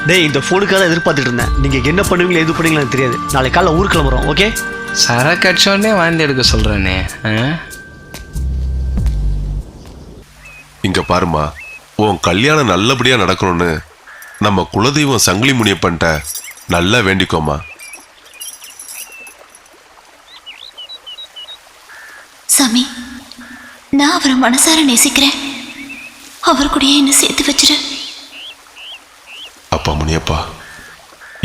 டேய் இந்த ஃபோனுக்காக தான் எதிர்பார்த்துட்டு இருந்தேன். நீங்கள் என்ன பண்ணுவீங்களோ எது பண்ணுவீங்களோ எனக்கு தெரியாது. நாளைக்கு காலைல ஊருக்கு கிளம்புறோம். ஓகே? சரக்கு அடிச்சோடனே வாந்தி எடுக்க சொல்கிறேனே. இங்க பாருமா, உன் கல்யாணம் நல்லபடியா நடக்கணும்னு நம்ம குலதெய்வம் சங்கிலி முனியப்பன்ட்ட நல்லா வேண்டிக்கோமா. சாமி, நான் அவரை மனசார நேசிக்கிறேன். அவர் கூடயே என்ன சேர்த்து வச்சிரு. அப்பா முனியப்பா,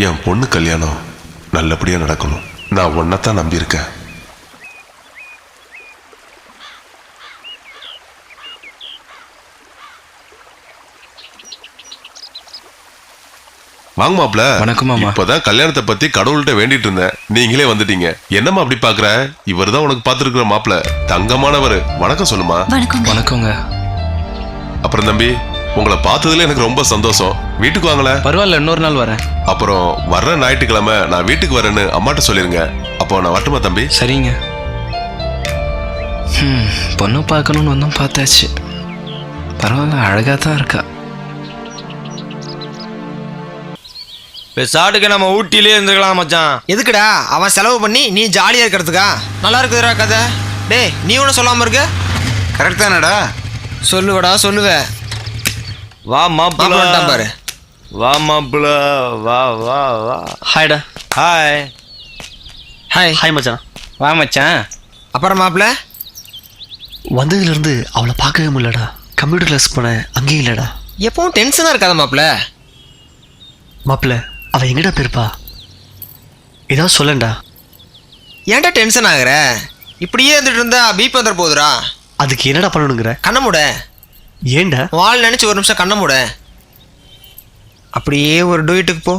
என் பொண்ணு கல்யாணம் நல்லபடியா நடக்கணும். நான் ஒன்னத்தான் நம்பியிருக்கேன். வாங்க மாப்ள. வணக்கம் மாமா. இப்பதான் கல்யாணத்தை பத்தி கடவுள்கிட்ட வேண்டிட்டு இருந்தேன், நீங்களே வந்துட்டீங்க. என்னம்மா அப்படி பாக்குற? இவர் தான் உனக்கு பாத்துருக்கிற மாப்ள, தங்கமானவர். வணக்கம் சொல்லுமா. வணக்கங்க. அப்புறம் தம்பி, உங்களை பார்த்ததுல எனக்கு ரொம்ப சந்தோஷம். வீட்டுக்கு வாங்கல. பரவாயில்ல, இன்னொரு நாள் வரேன். அப்புறம் வர்ற ஞாயிற்றுக்கிழமை நான் வீட்டுக்கு வரேன்னு அம்மாட்ட சொல்லிருங்க. அப்போ நான் வரட்டுமா தம்பி? சரிங்க. பொண்ணு பார்க்கணும்னு வந்தோம், பார்த்தாச்சு. பரவாயில்ல, அழகா தான் இருக்கா. பெசாட்டுக்கு நம்ம ஊட்டிலே இருந்துக்கலாம் மச்சான். எதுக்குடா அவன் செலவு பண்ணி நீ ஜாலியா இருக்கிறதுக்கா? நல்லா இருக்குதுடா கதை. டேய் நீ ஒன்றும் சொல்லாம இருக்க? கரெக்ட் தானடா? சொல்லுவடா சொல்லுவ. வா மாப்பிள்ளை பாரு. வா மாப்பிள வா வா வா. ஹாய்டா. ஹாய். ஹாய் ஹாய் மச்சான். வா மச்சான். அப்புறம் மாப்பிள்ள வந்ததுலேருந்து அவளை பார்க்கவே முடியலடா. கம்ப்யூட்டர் கிளாஸ் போனேன், அங்கேயும் இல்லைடா. எப்பவும் டென்ஷனாக இருக்காத மாப்பிள்ள. மாப்பிள்ள அவள் எங்கடா போயிருப்பா? ஏதாவது சொல்லண்டா. ஏன்டா டென்ஷன் ஆகுற? இப்படியே இருந்துட்டு இருந்தா பிபி வந்துட போகுதுடா. அதுக்கு என்னடா பண்ணணுங்கிற? கண்ண மூட. ஏன்டா? வால் நினச்சி ஒரு நிமிஷம் கண்ண மூட. அப்படியே ஒரு டூயிட்டுக்கு போ.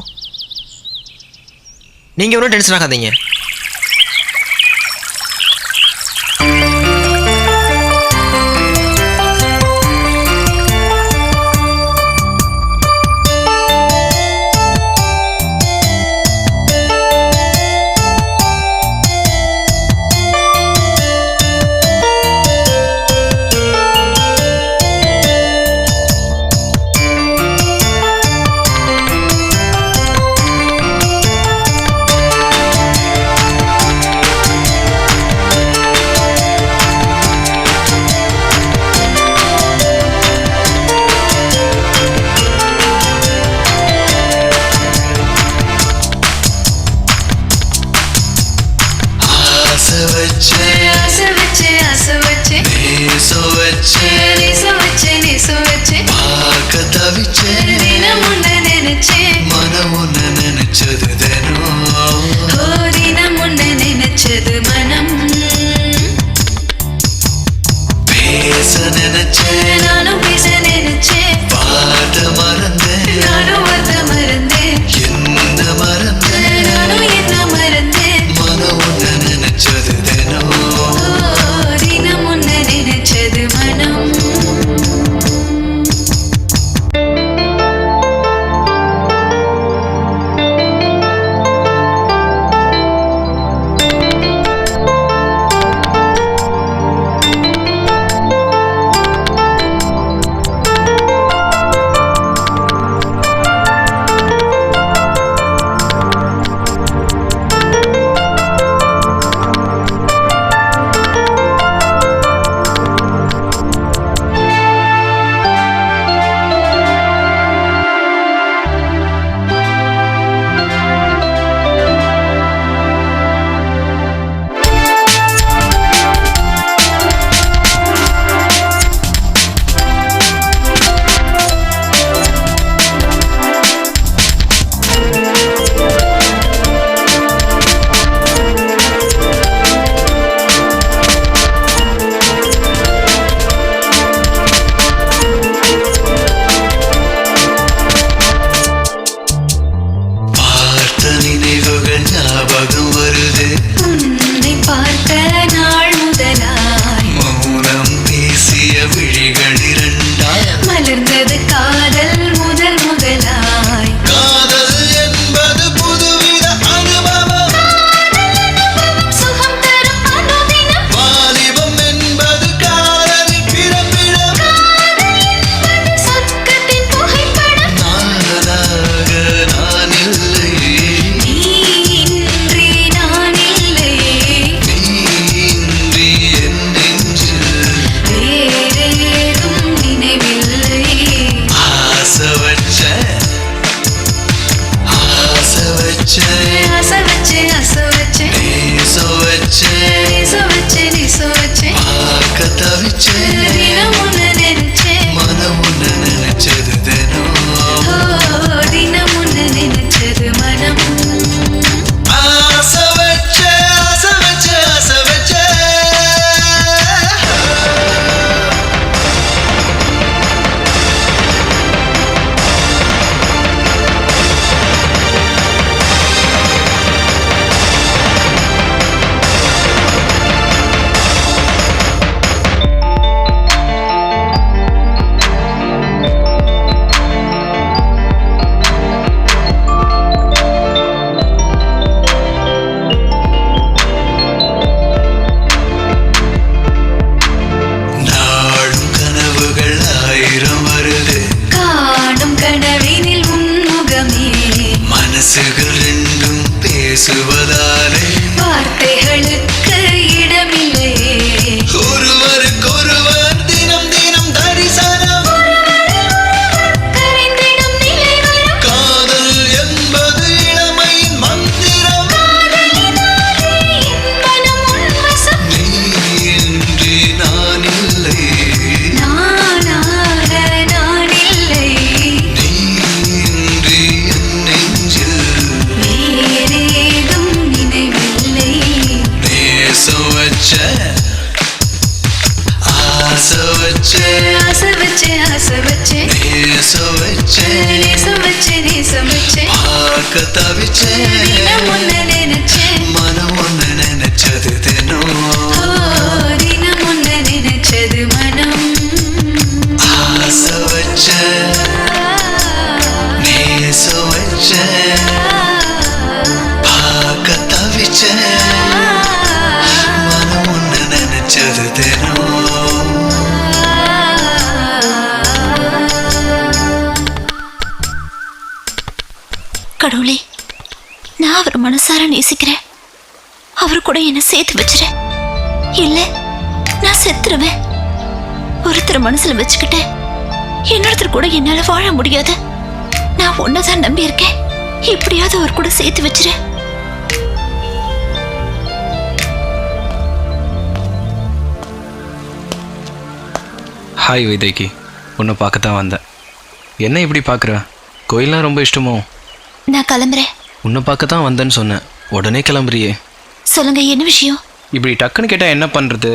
நீங்கள் ஒன்றும் டென்ஷன் ஆகாதீங்க. பார்க்க தவிச்சேன் மனம் ஒன்று நினைச்சது தினம். கடவுளே, நான் அவர் மனசார நேசிக்கிறேன். அவர் கூட என்ன சேர்த்து வச்சிரு. இல்ல நான் செத்துருவேன். ஒருத்தர் மனசுல வச்சுக்கிட்டு இன்னொருத்தர் கூட என்னால வாழ முடியாது. நான் ஒன்னதான் நம்பி இருக்கேன். எப்படியாவது அவர் கூட சேர்த்து வச்சிரு. ஹாய் வைதேகி, உன்னை பார்க்கத்தான் வந்தேன். என்ன இப்படி பார்க்குற? கோயிலாம் ரொம்ப இஷ்டமோ? நான் கிளம்புறேன். உன்னை பார்க்கத்தான் வந்தேன்னு சொன்னேன், உடனே கிளம்புறியே. சொல்லுங்க, என்ன விஷயம்? இப்படி டக்குன்னு கேட்டால் என்ன பண்ணுறது?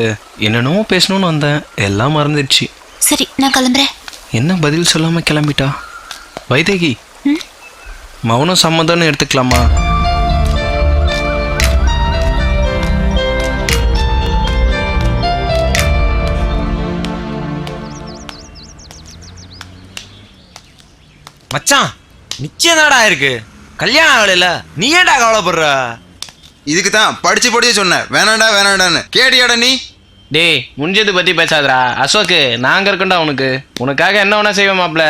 என்னென்னமோ பேசணும்னு வந்தேன், எல்லாம் மறந்துடுச்சு. சரி, நான் கிளம்புறேன். என்ன பதில் சொல்லாமல் கிளம்பிட்டா? வைதேகி, மௌனம் சம்மதம்னு எடுத்துக்கலாமா? மச்சான், நிச்சயம் தாடா இருக்கு, கல்யாணம் ஆகல. நீ ஏன்டா கவலைப்படுற? இதுக்கு தான் படிச்சு படிச்சு சொன்னேன் வேணாண்டா வேணாண்டான்னு. கேடியாடா நீ? டேய், முடிஞ்சது பற்றி பேசாதடா அசோக்கு. நாங்கள் இருக்கண்டா உனக்கு. உனக்காக என்ன வேணா செய்வேன் மாப்ள.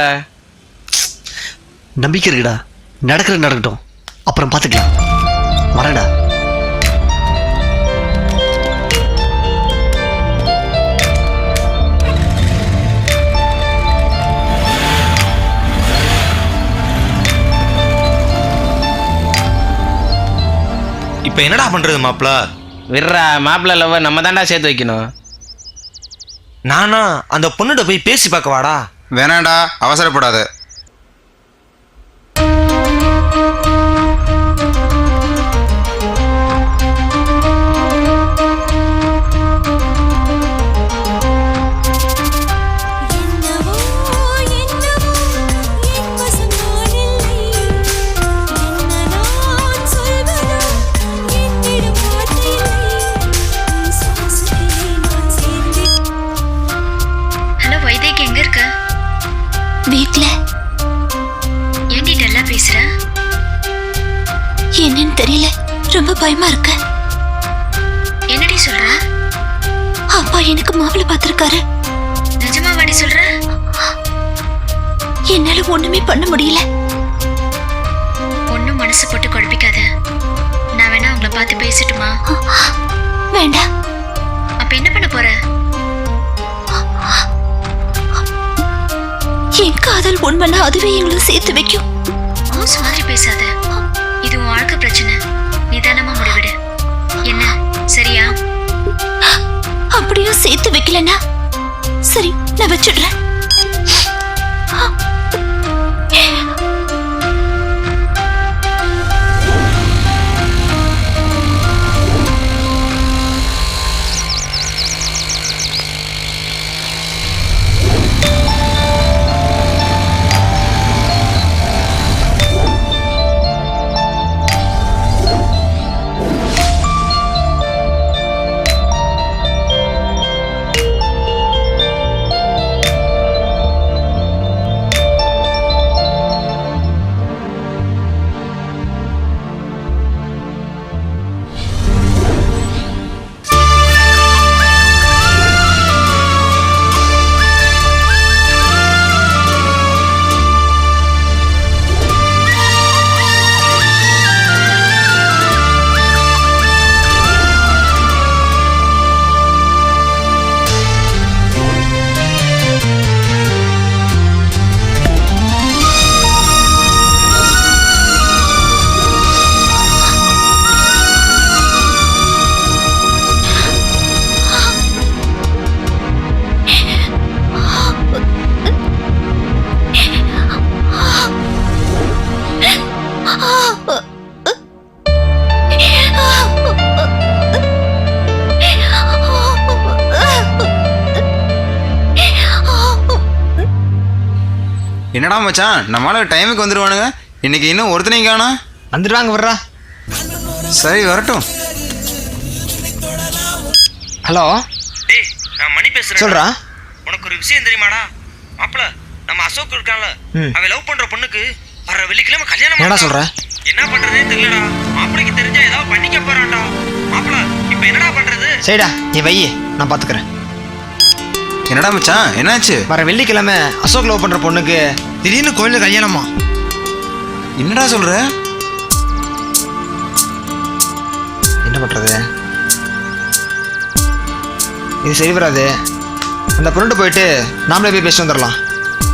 நம்பிக்கை இருக்குடா. நடக்கட்டும், அப்புறம் பார்த்துக்கலாம். வரடா. இப்ப என்னடா பண்றது மாப்ள? விட்றா, மாப்பிள்ள லவ் நம்ம தாண்டா சேர்த்து வைக்கணும். நானா அந்த பொண்ணுகிட்ட போய் பேசி பார்க்க வாடா. வேணாண்டா, அவசரப்படாத. ஹலோ வைதேகி, எங்க இருக்க? வீட்ல. ஏன்டி டல்லா பேசுற? என்னன்னு தெரியல, ரொம்ப பயமா இருக்கு. என்னடி சொல்ற? அப்பா எனக்கு மாப்பிள்ளை பார்த்திருக்காரு. நிஜமாவாடி சொல்ற? என்னால ஒண்ணுமே பண்ண முடியல. ஒன்னும் மனசு போட்டு குழப்பிக்காத. நான் வேணா உங்களை பார்த்து பேசட்டுமா? வேண்டாம். அப்ப என்ன பண்ண போற? என் காதல் உண்மைன்னா அதுவே எங்களை சேர்த்து வைக்கும். ஹவுஸ் மாதிரி பேசாத. இது உன் வாழ்க்கை பிரச்சனை. நிதானமா முடிவிடு. என்ன, சரியா? அப்படியும் சேர்த்து வைக்கலன்னா சரி, நான் வச்சிடுறேன். என்னடா மச்சான், நம்மளால டைமுக்கு வந்துடுவானுங்க. இன்னைக்கு இன்னும் ஒருத்தனையும் காணோம். வந்துடுவாங்க, வர்றா. சரி, வரட்டும். ஹலோ, டேய், நான் மணி பேசுறேன். சொல்றா. உனக்கு ஒரு விஷயம் தெரியுமாடா? மாப்ள, நம்ம அசோக் இருக்கான்ல, அவன் லவ் பண்ற பொண்ணுக்கு வர வெள்ளிக்கிழமை கல்யாணம். என்னடா சொல்ற? என்ன பண்றதே தெரியலடா. மாப்பிளைக்கு தெரிஞ்சா ஏதாவது பண்ணிக்க போறான்டா. மாப்பிள இப்ப என்னடா பண்றது? சரிடா நீ வை, நான் பாத்துக்கிறேன். என்னடா மச்சான் என்னாச்சு? வர வெள்ளிக்கிழமை அசோக் லவ் பண்ற பொண்ணுக்கு திடீர்னு கோயில்ல கல்யாணமா? என்னடா சொல்ற? என்ன பண்றது? இது சரி வராது. அந்த பொண்ணு போயிட்டு நாமளே போய் பேசி வந்துடலாம்.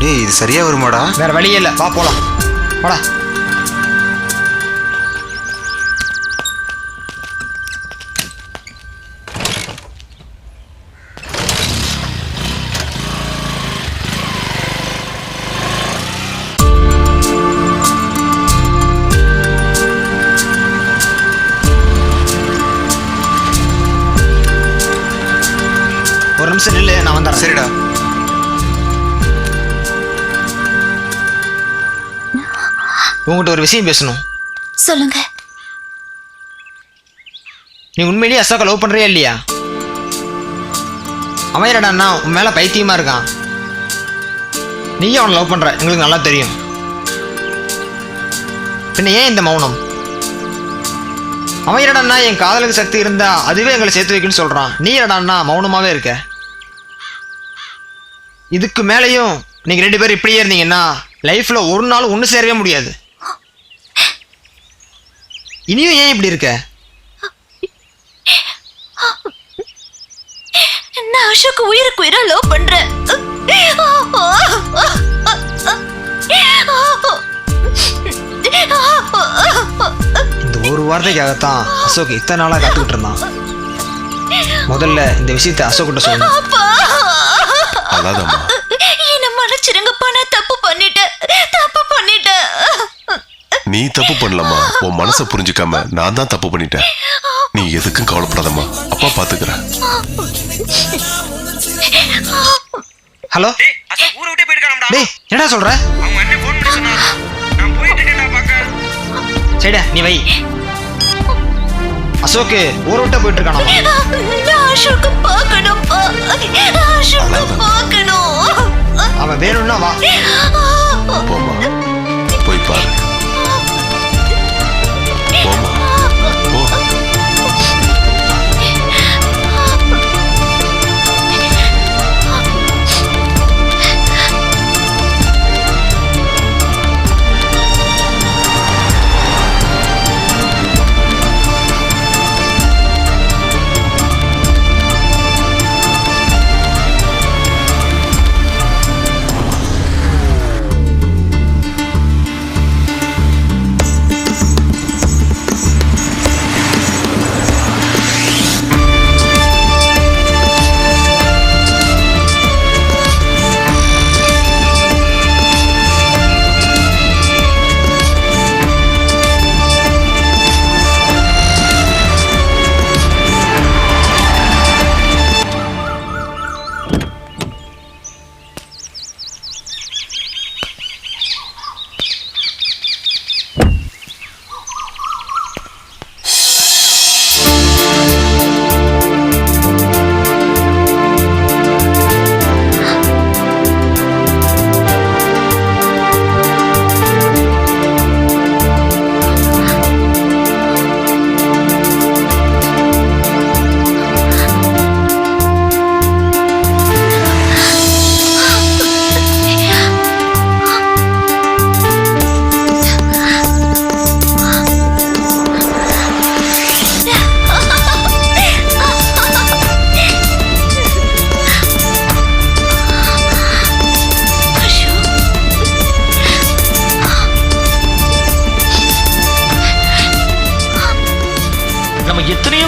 டேய் இது சரியா வருமாடா? வேற வழியே இல்லை, வா போலாம். வாடா. ஒரு நிமிஷம் நில்லு, நான் வந்துடுறேன். சரிடா. உங்ககிட்ட ஒரு விஷயம் பேசணும். சொல்லுங்க. நீ உண்மையிலேயே அசோக்கை லவ் பண்றியா இல்லையா? அவன் என்னடான்னா உன் மேல பைத்தியமா இருக்கான். நீயும் அவனை லவ் பண்ற, எங்களுக்கு நல்லா தெரியும். பின்ன ஏன் இந்த மௌனம்? அவன் என்னடான்னா என் காதலுக்கு சக்தி இருந்தா அதுவே எங்களை சேர்த்து வைக்குன்னு சொல்றான். நீ என்னடான்னா மௌனமாவே இருக்க. இதுக்கு மேலேயும் நீங்க 2 பேரும் இப்படியே இருந்தீங்கன்னா லைஃப்ல ஒரு நாள் ஒன்று சேரவே முடியாது. இனியும் ஏன் இப்படி இருக்க? நான் அசோக் உயிருக்கு உயிரா லவ் பண்றேன். இந்த ஒரு வார்த்தைக்காகத்தான் அசோக் இத்தனை நாளா காத்துக்கிட்டு இருந்தான். முதல்ல இந்த விஷயத்தை அசோக் கிட்ட சொல்லணும். என்ன மன்னிச்சிருங்கப்பா, நான் தப்பு பண்ணிட்டேன். நீ தப்பு பண்ணலம்மா. உன் மனசை புரிஞ்சுக்காம நான் தான் தப்பு பண்ணிட்டேன். நீ எதுக்கும் கவலைப்படாதம்மா, அப்பா பாத்துக்கிறேன். ஹலோ. அசோக் ஊரை விட்டே போயிருக்கானடா. டேய் என்னடா சொல்ற? அவங்க அண்ணன் ஃபோன் பண்ணி சொன்னாரு. நான் போயிட்டு இருக்கேன்டா பாக்க. சரிடா நீ வை. அசோக் ஊரை விட்டே போயிட்டு இருக்கானா? நான் அசோக்க பார்க்கணும்ப்பா. அசோக்க பார்க்கணும். அவன் வேணும்னா வா. போமா போய் பாரு. போமா போ.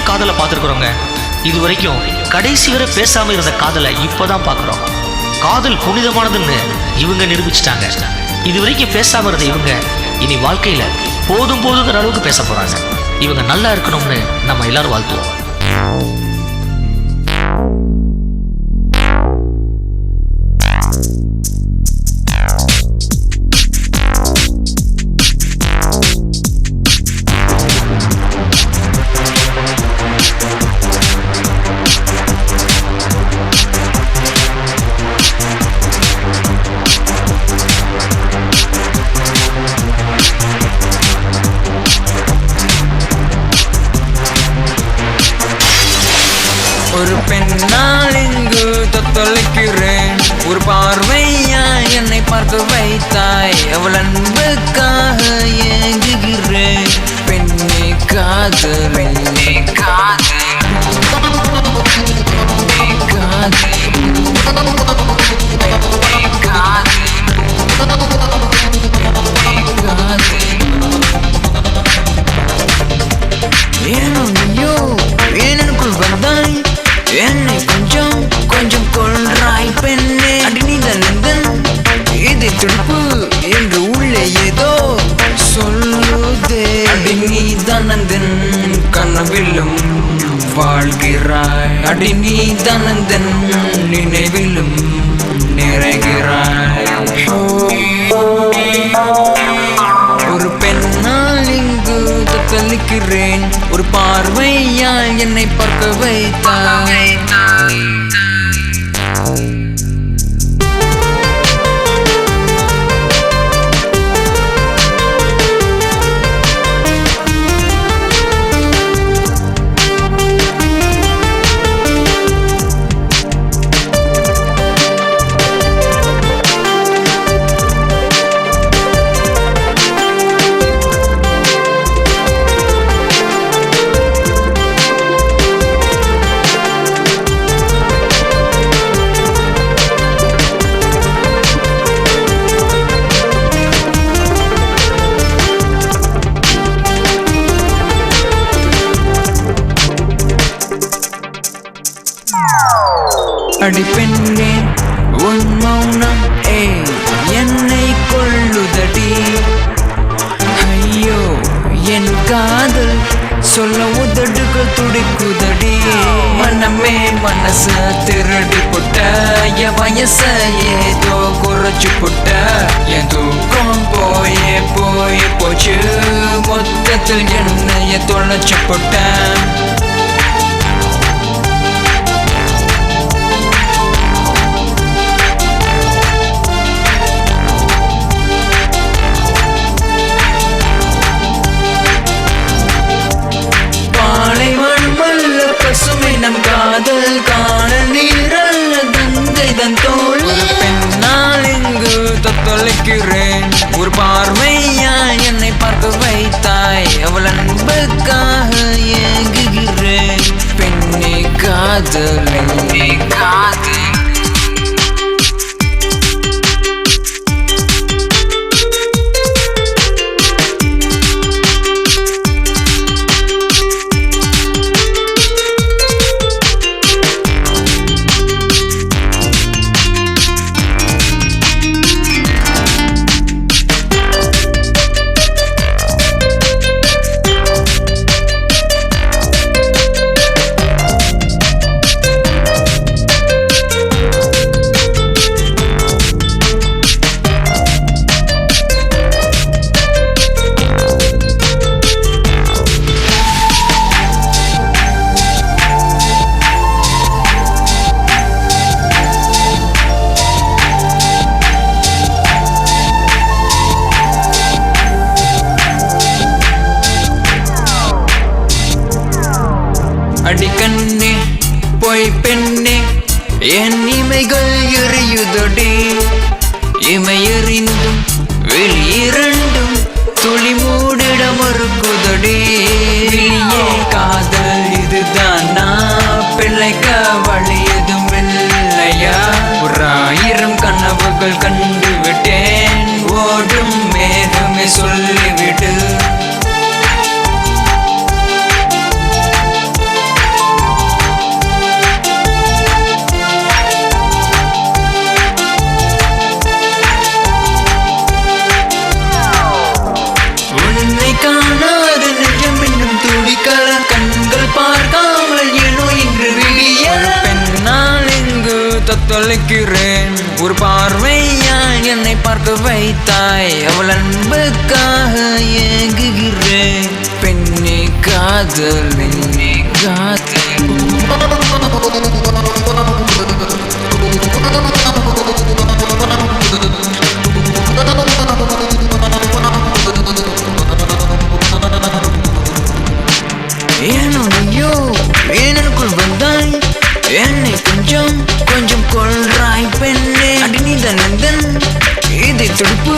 காதலை பார்த்துருக்குறோங்க. இது வரைக்கும் கடைசி வரை பேசாம இருந்த காதலை இப்போதான் பார்க்குறோம். காதல் புனிதமானதுன்னு இவங்க நிரூபிச்சிட்டாங்க. இது வரைக்கும் பேசாம இருந்த இவங்க இனி வாழ்க்கையில போதும் போதுங்கிற அளவுக்கு பேச போறாங்க. இவங்க நல்லா இருக்கணும்னு நம்ம எல்லாரும் வாழ்த்துவோம். பார்வையா என்னை பார்க்க வைத்தாய் அவள் அன்புக்காக ஏங்குகிறேன் பெண்ணே காதல் பெண்ணே காதல் பெண்ணே காதல் பெண்ணே காதல் ஏனோ நீயோ எனக்குள் வந்தாய் என்னை கொஞ்சம் கொஞ்சம் கொள்றாய் பெண்ணே அடி நீதன் இது துடுப்பு என்று உள்ளே ஏதோ சொல்லுதே அடி நீதானந்தன் கனவிலும் வாழ்கிறாய் அடி நீதானந்தன் நினைவிலும் நிறைகிறாய் ஒரு பெண்ணால் இங்கு தத்தளிக்கிறேன் ஒரு பார்வையால் என்னை பார்க்க வைத்தாய் அடி பெண்ணே உன் மௌனம் என்னை கொள்ளுதடி ஐயோ என் காதல் சொல்ல உதடுகள் துடிக்குதடி மனமே மனச திருடி புட்ட என் வயச ஏதோ குறைச்சு புட்ட என் தூக்கம் போயே போச்சு மொத்தத்தில் என்னைய தொலைச்சு புட்டேன் பசுமை நம் காதல் காண நீரல்ல தந்தை தன் தோல் பெண்ணால் இங்கு தத்தளிக்கிறேன் ஒரு பார்வையா என்னை பார்க்க வைத்தாய் அவள் அன்புக்காக ஏங்குகிறேன் பெண்ணே காதல் பெண்ணே காதல் அடிக்கண்ணே போய் பெண்ணே என் இமைகள் எரியுதடி இமை எறிந்தும் வெளியிரண்டும் துளி மூடிட மறுக்குதடி வெளியே காதல் இதுதான் நான் பிள்ளைக்க வழி எதுவும் இல்லையா ஒரு 1000 கனவுகள் கண்டு விட்டேன் ஓடும் மேகமே சொல்லிவிடு காணாத நிஜம் இன்னும் துடிக்கல கண்கள் பார்க்காமல் ஏனோ இன்று விடிய பெண்ணால் இங்கு தத்தளிக்கிறேன் ஒரு பார்வையா என்னை பார்க்க வைத்தாய் அவள் அன்புக்காக ஏங்குகிறேன் பெண்ணே காதல் பெண்ணே காதல் ஏனோ நீயோ எனக்குள் வந்தாய் என்னை கொஞ்சம் கொஞ்சம் கொள்றாய் பெண்ணே அடி நீதனந்தன் இதை துடிப்பு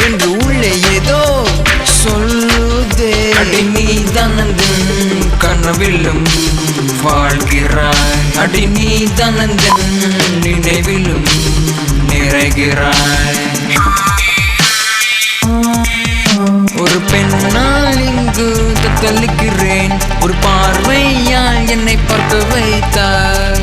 என்று உள்ளே ஏதோ சொல்லுதே. அடி நீதனந்தன் கனவிலும் வாழ்கிறாய், அடி நீதனந்தன் நினைவிலும் நிறைகிறாய். ஒரு பெண்ணால் இங்கு தத்தளிக்கிறேன், ஒரு பார்வையால் என்னை பார்க்க வைத்தார்.